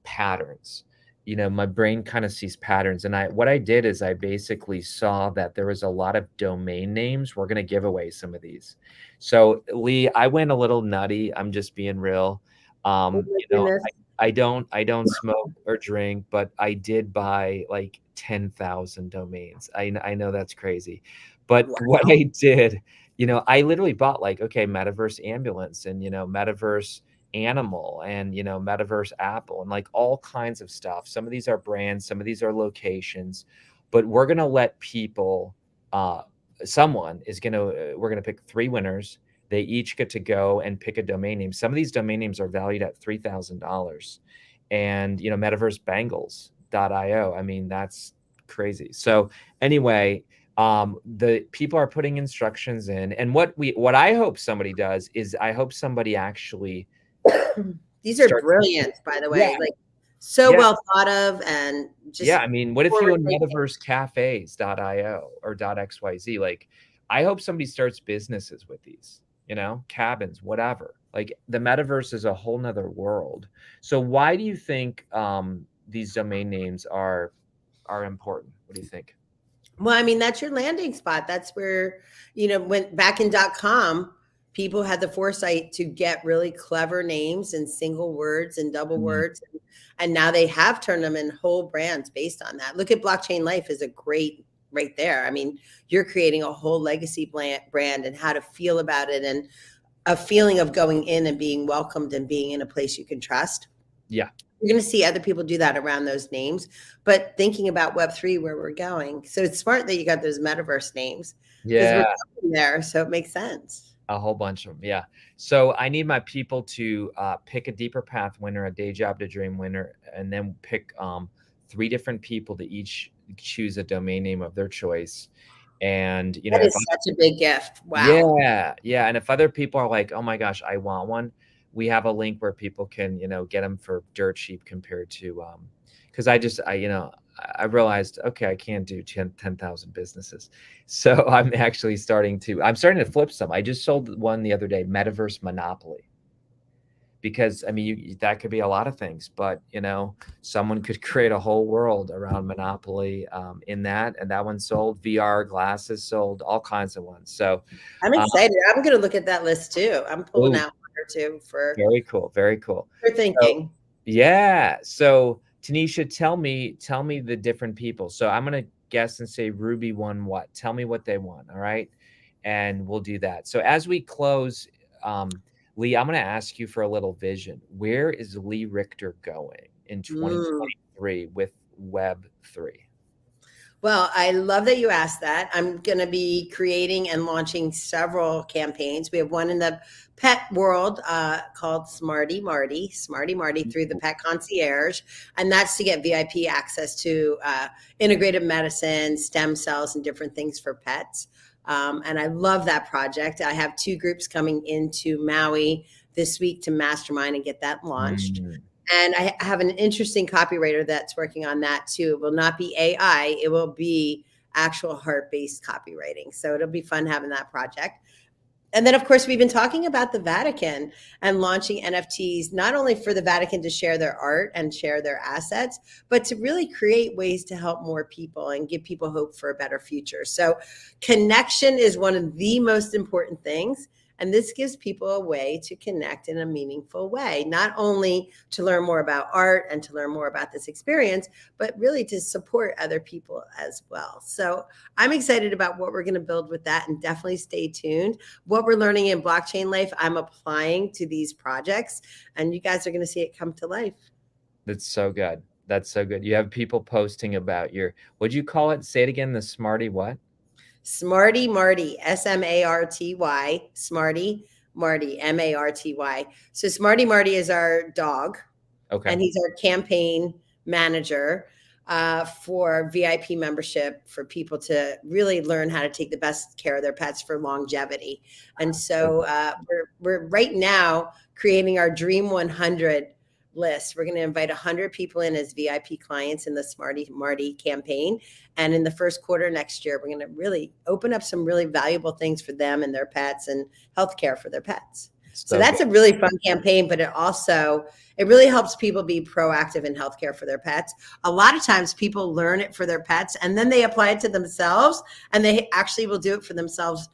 patterns. You know, my brain kind of sees patterns. And what I did is I basically saw that there was a lot of domain names. We're going to give away some of these. So Lee, I went a little nutty. I'm just being real. You know, I don't smoke or drink, but I did buy like 10,000 domains. I know that's crazy. But what I did, you know, I literally bought like, okay, Metaverse Ambulance and, you know, Metaverse Animal and, you know, Metaverse Apple and like all kinds of stuff. Some of these are brands, some of these are locations, but we're going to let people, we're going to pick 3 winners. They each get to go and pick a domain name. Some of these domain names are valued at $3,000 and, you know, metaversebangles.io. I mean, that's crazy. So anyway, the people are putting instructions in, and what I hope somebody does is I hope somebody actually These are brilliant, by the way, like well thought of and just I mean, what if you own metaversecafes.io or .xyz? Like, I hope somebody starts businesses with these, you know, cabins, whatever. Like the metaverse is a whole nother world. So why do you think these domain names are important? What do you think? Well, I mean, that's your landing spot. That's where, you know, when back in .com, people had the foresight to get really clever names and single words and double words. And now they have turned them in whole brands based on that. Look at Blockchain Life is a great right there. I mean, you're creating a whole legacy brand and how to feel about it and a feeling of going in and being welcomed and being in a place you can trust. Yeah. You're going to see other people do that around those names, but thinking about Web3, where we're going. So it's smart that you got those metaverse names. Yeah. We're going there. So it makes sense. A whole bunch of them. Yeah. So I need my people to pick a Deeper Path winner, a Day Job to Dream winner, and then pick 3 different people to each choose a domain name of their choice. And, you know, that is such a big gift. Wow. Yeah. And if other people are like, oh my gosh, I want one, we have a link where people can, you know, get them for dirt cheap compared to, because I realized, okay, I can't do 10,000 businesses. So I'm starting to flip some. I just sold one the other day, Metaverse Monopoly. Because I mean, that could be a lot of things, but you know, someone could create a whole world around Monopoly in that, and that one sold. VR glasses sold, all kinds of ones. So I'm excited. I'm going to look at that list too. I'm pulling out 1 or 2 for very cool. Very cool. For thinking. So, yeah. So Tanisha, tell me the different people. So I'm going to guess and say Ruby won what? Tell me what they won. All right. And we'll do that. So as we close, Lee, I'm going to ask you for a little vision. Where is Lee Richter going in 2023 with Web3? Well, I love that you asked that. I'm going to be creating and launching several campaigns. We have one in the pet world called Smarty Marty through the Pet Concierge. And that's to get VIP access to integrative medicine, stem cells, and different things for pets. And I love that project. I have 2 groups coming into Maui this week to mastermind and get that launched. And I have an interesting copywriter that's working on that too. It will not be AI. It will be actual heart-based copywriting. So it'll be fun having that project. And then, of course, we've been talking about the Vatican and launching NFTs, not only for the Vatican to share their art and share their assets, but to really create ways to help more people and give people hope for a better future. So, connection is one of the most important things. And this gives people a way to connect in a meaningful way, not only to learn more about art and to learn more about this experience, but really to support other people as well. So I'm excited about what we're going to build with that, and definitely stay tuned. What we're learning in blockchain life, I'm applying to these projects, and you guys are going to see it come to life. That's so good. That's so good. You have people posting about your, what'd you call it? Say it again. The Smarty what? Smarty Marty, Smarty, Smarty Marty, Marty. So Smarty Marty is our dog, Okay. and he's our campaign manager for VIP membership, for people to really learn how to take the best care of their pets for longevity. And so we're right now creating our Dream 100 list. We're going to invite 100 people in as VIP clients in the Smarty Marty campaign. And in the first quarter next year, we're going to really open up some really valuable things for them and their pets, and healthcare for their pets. So that's a really fun campaign, but it really helps people be proactive in healthcare for their pets. A lot of times people learn it for their pets and then they apply it to themselves, and they actually will do it for themselves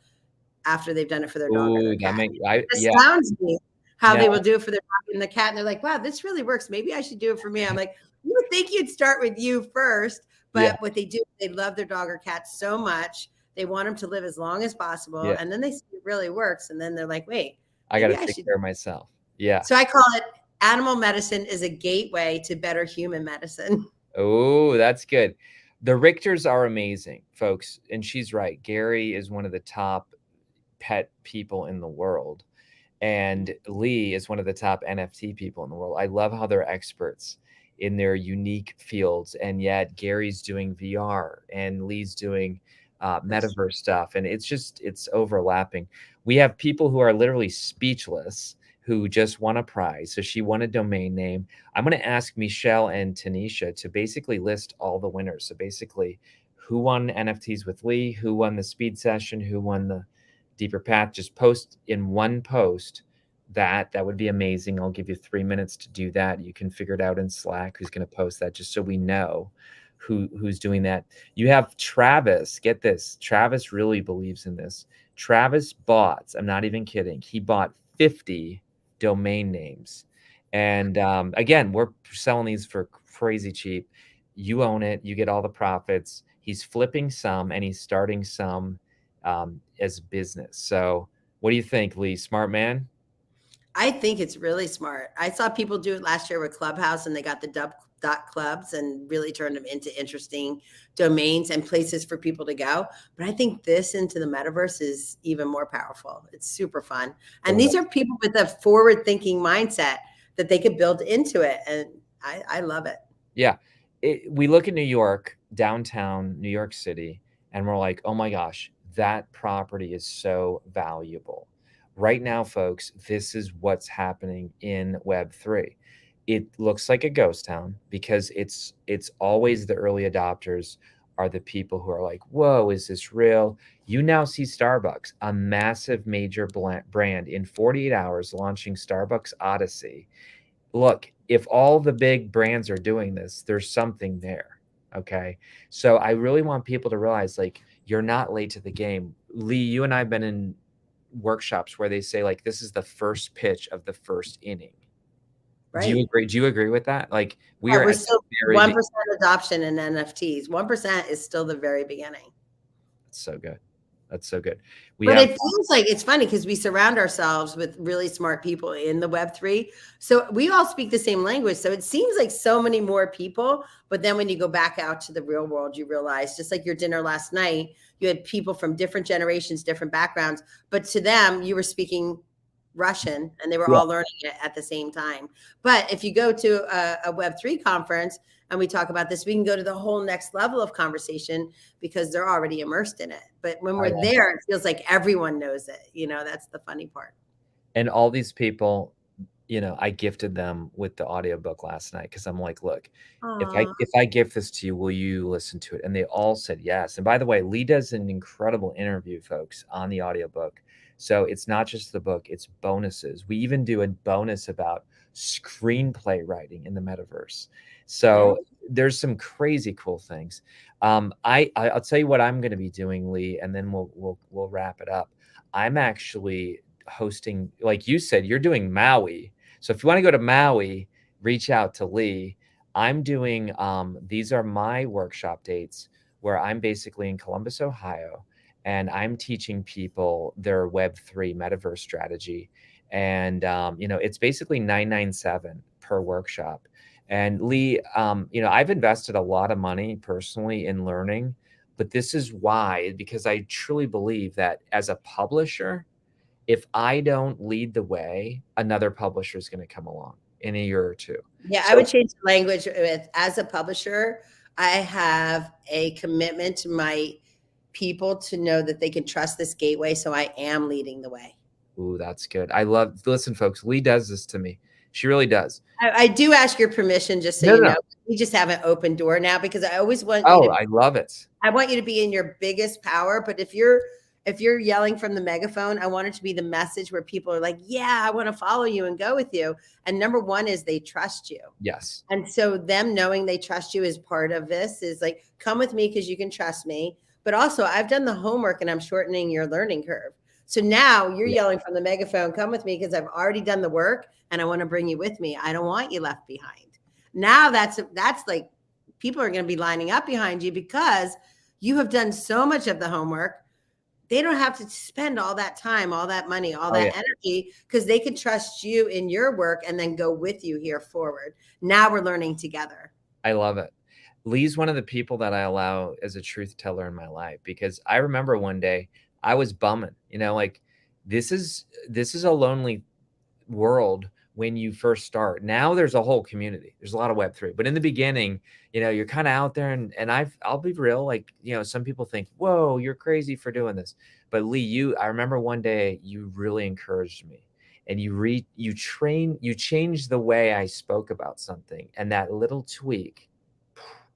after they've done it for their dog or their cat. It astounds me how they will do it for their dog and the cat. And they're like, wow, this really works. Maybe I should do it for me. I'm like, you would think you'd start with you first, but what they do, they love their dog or cat so much. They want them to live as long as possible. And then they see it really works. And then they're like, wait, I got to take care of myself. Yeah. So I call it animal medicine is a gateway to better human medicine. Oh, that's good. The Richters are amazing, folks. And she's right. Gary is one of the top pet people in the world. And Lee is one of the top NFT people in the world. I love how they're experts in their unique fields. And yet Gary's doing VR and Lee's doing metaverse stuff. And it's overlapping. We have people who are literally speechless who just won a prize. So she won a domain name. I'm going to ask Michelle and Tanisha to basically list all the winners. So basically, who won NFTs with Lee, who won the speed session, who won the deeper path. Just post in one post that would be amazing. I'll give you 3 minutes to do that. You can figure it out in Slack who's going to post that, just so we know who's doing that. You have Travis. Get this. Travis really believes in this. Travis bought, I'm not even kidding, he bought 50 domain names. And again, we're selling these for crazy cheap. You own it. You get all the profits. He's flipping some and he's starting some as business. So what do you think, Lee? Smart man? I think it's really smart. I saw people do it last year with Clubhouse, and they got the .clubs and really turned them into interesting domains and places for people to go. But I think this into the metaverse is even more powerful. It's super fun. And these are people with a forward thinking mindset that they could build into it. And I love it. Yeah. We look at New York, downtown New York City, and we're like, oh my gosh, that property is so valuable. Right now, folks, this is what's happening in Web3. It looks like a ghost town because it's always the early adopters are the people who are like, whoa, is this real? You now see Starbucks, a massive major brand, in 48 hours launching Starbucks Odyssey. Look, if all the big brands are doing this, there's something there. Okay. So I really want people to realize, like, you're not late to the game. Lee, you and I have been in workshops where they say, like, this is the first pitch of the first inning. Right. Do you agree? Do you agree with that? Like, we're still 1% adoption in NFTs. 1% is still the very beginning. That's so good. That's so good. But it feels like it's funny because we surround ourselves with really smart people in the Web3. So we all speak the same language. So it seems like so many more people. But then when you go back out to the real world, you realize, just like your dinner last night, you had people from different generations, different backgrounds. But to them, you were speaking Russian and they were all learning it at the same time. But if you go to a Web3 conference and we talk about this, we can go to the whole next level of conversation because they're already immersed in it. But when we're there, it feels like everyone knows it. You know, that's the funny part. And all these people, you know, I gifted them with the audiobook last night because I'm like, look, if I gift this to you, will you listen to it? And they all said yes. And by the way, Lee does an incredible interview, folks, on the audiobook. So it's not just the book, it's bonuses. We even do a bonus about screenplay writing in the metaverse. So there's some crazy cool things. I'll tell you what I'm going to be doing, Lee, and then we'll wrap it up. I'm actually hosting, like you said, you're doing Maui. So if you want to go to Maui, reach out to Lee. I'm doing these are my workshop dates where I'm basically in Columbus, Ohio, and I'm teaching people their Web3 metaverse strategy. And it's basically $997 per workshop. And Lee, I've invested a lot of money personally in learning, but this is why, because I truly believe that as a publisher, if I don't lead the way, another publisher is going to come along in a year or two. Yeah, I So would change the language with, as a publisher, I have a commitment to my people to know that they can trust this gateway. So I am leading the way. ooh, that's good. Listen, folks, Lee does this to me. She really does. I do ask your permission, just so No, you no, know. no. We just have an open door now because I always want you Oh, to, I love it. I want you to be in your biggest power. But if you're yelling from the megaphone, I want it to be the message where people are like, yeah, I want to follow you and go with you. And number one is they trust you. Yes. And so them knowing they trust you is part of this, is like, come with me because you can trust me. But also I've done the homework and I'm shortening your learning curve. So now you're yelling from the megaphone, come with me because I've already done the work and I want to bring you with me. I don't want you left behind. Now that's like, people are going to be lining up behind you because you have done so much of the homework. They don't have to spend all that time, all that money, all that energy, because they can trust you in your work and then go with you here forward. Now we're learning together. I love it. Lee's one of the people that I allow as a truth teller in my life, because I remember one day I was bumming, like this is a lonely world when you first start. Now there's a whole community. There's a lot of Web3, but in the beginning, you're kind of out there, and I'll be real. Like, some people think, whoa, you're crazy for doing this. But Lee, I remember one day you really encouraged me, and you changed the way I spoke about something. And that little tweak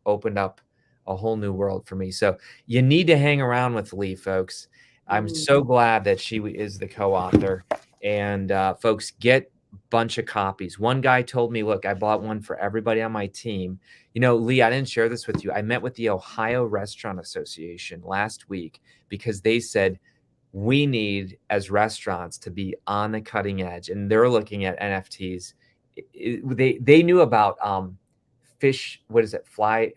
opened up a whole new world for me. So you need to hang around with Lee, folks. I'm so glad that she is the co-author. And folks, get a bunch of copies. One guy told me, look, I bought one for everybody on my team. Lee, I didn't share this with you. I met with the Ohio Restaurant Association last week because they said we need, as restaurants, to be on the cutting edge. And they're looking at NFTs. They knew about fish. What is it? Fly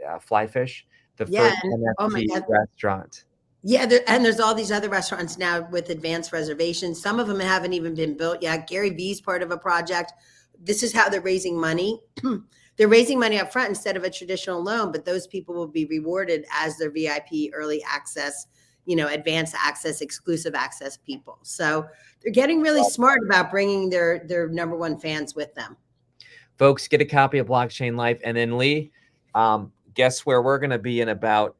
fish. The first NFT restaurant. Yeah, and there's all these other restaurants now with advanced reservations. Some of them haven't even been built yet. Gary Vee's part of a project. This is how they're raising money. They're raising money up front instead of a traditional loan, but those people will be rewarded as their VIP, early access, advanced access, exclusive access people. So they're getting really smart about bringing their number one fans with them. Folks, get a copy of Blockchain Life. And then Lee, guess where we're going to be in about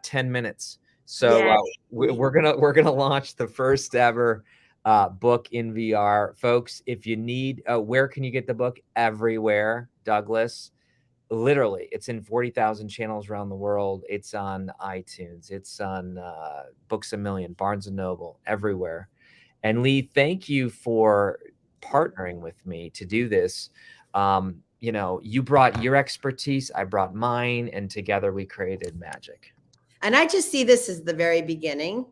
10 minutes. So we're gonna launch the first ever book in VR, folks. If you need, where can you get the book? Everywhere, Douglas. Literally, it's in 40,000 channels around the world. It's on iTunes. It's on Books A Million, Barnes and Noble, everywhere. And Lee, thank you for partnering with me to do this. You brought your expertise, I brought mine, and together we created magic. And I just see this as the very beginning.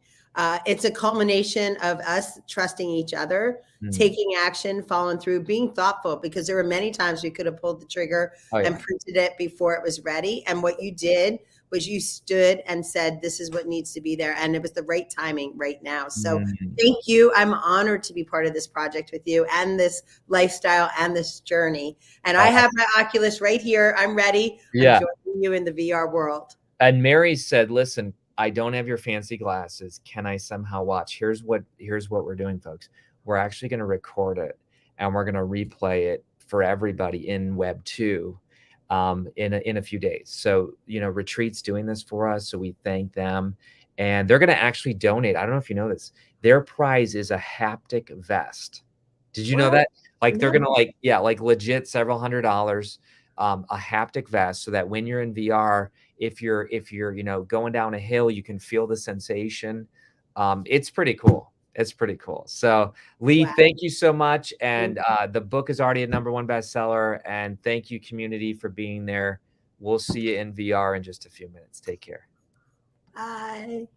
It's a culmination of us trusting each other, taking action, following through, being thoughtful, because there were many times we could have pulled the trigger and printed it before it was ready. And what you did was you stood and said, this is what needs to be there. And it was the right timing right now. So thank you. I'm honored to be part of this project with you and this lifestyle and this journey. And I have my Oculus right here. I'm ready. I'm joining you in the VR world. And Mary said, listen, I don't have your fancy glasses. Can I somehow watch? Here's what we're doing, folks. We're actually going to record it and we're going to replay it for everybody in Web 2 in a few days. So, Retreat's doing this for us. So we thank them. And they're going to actually donate. I don't know if you know this. Their prize is a haptic vest. Did you know that? Like they're going to legit several $100s, a haptic vest, so that when you're in VR, if you're going down a hill, you can feel the sensation. It's pretty cool. It's pretty cool. So Lee, Wow. thank you so much. And the book is already a #1 bestseller. And thank you, community, for being there. We'll see you in VR in just a few minutes. Take care. Bye.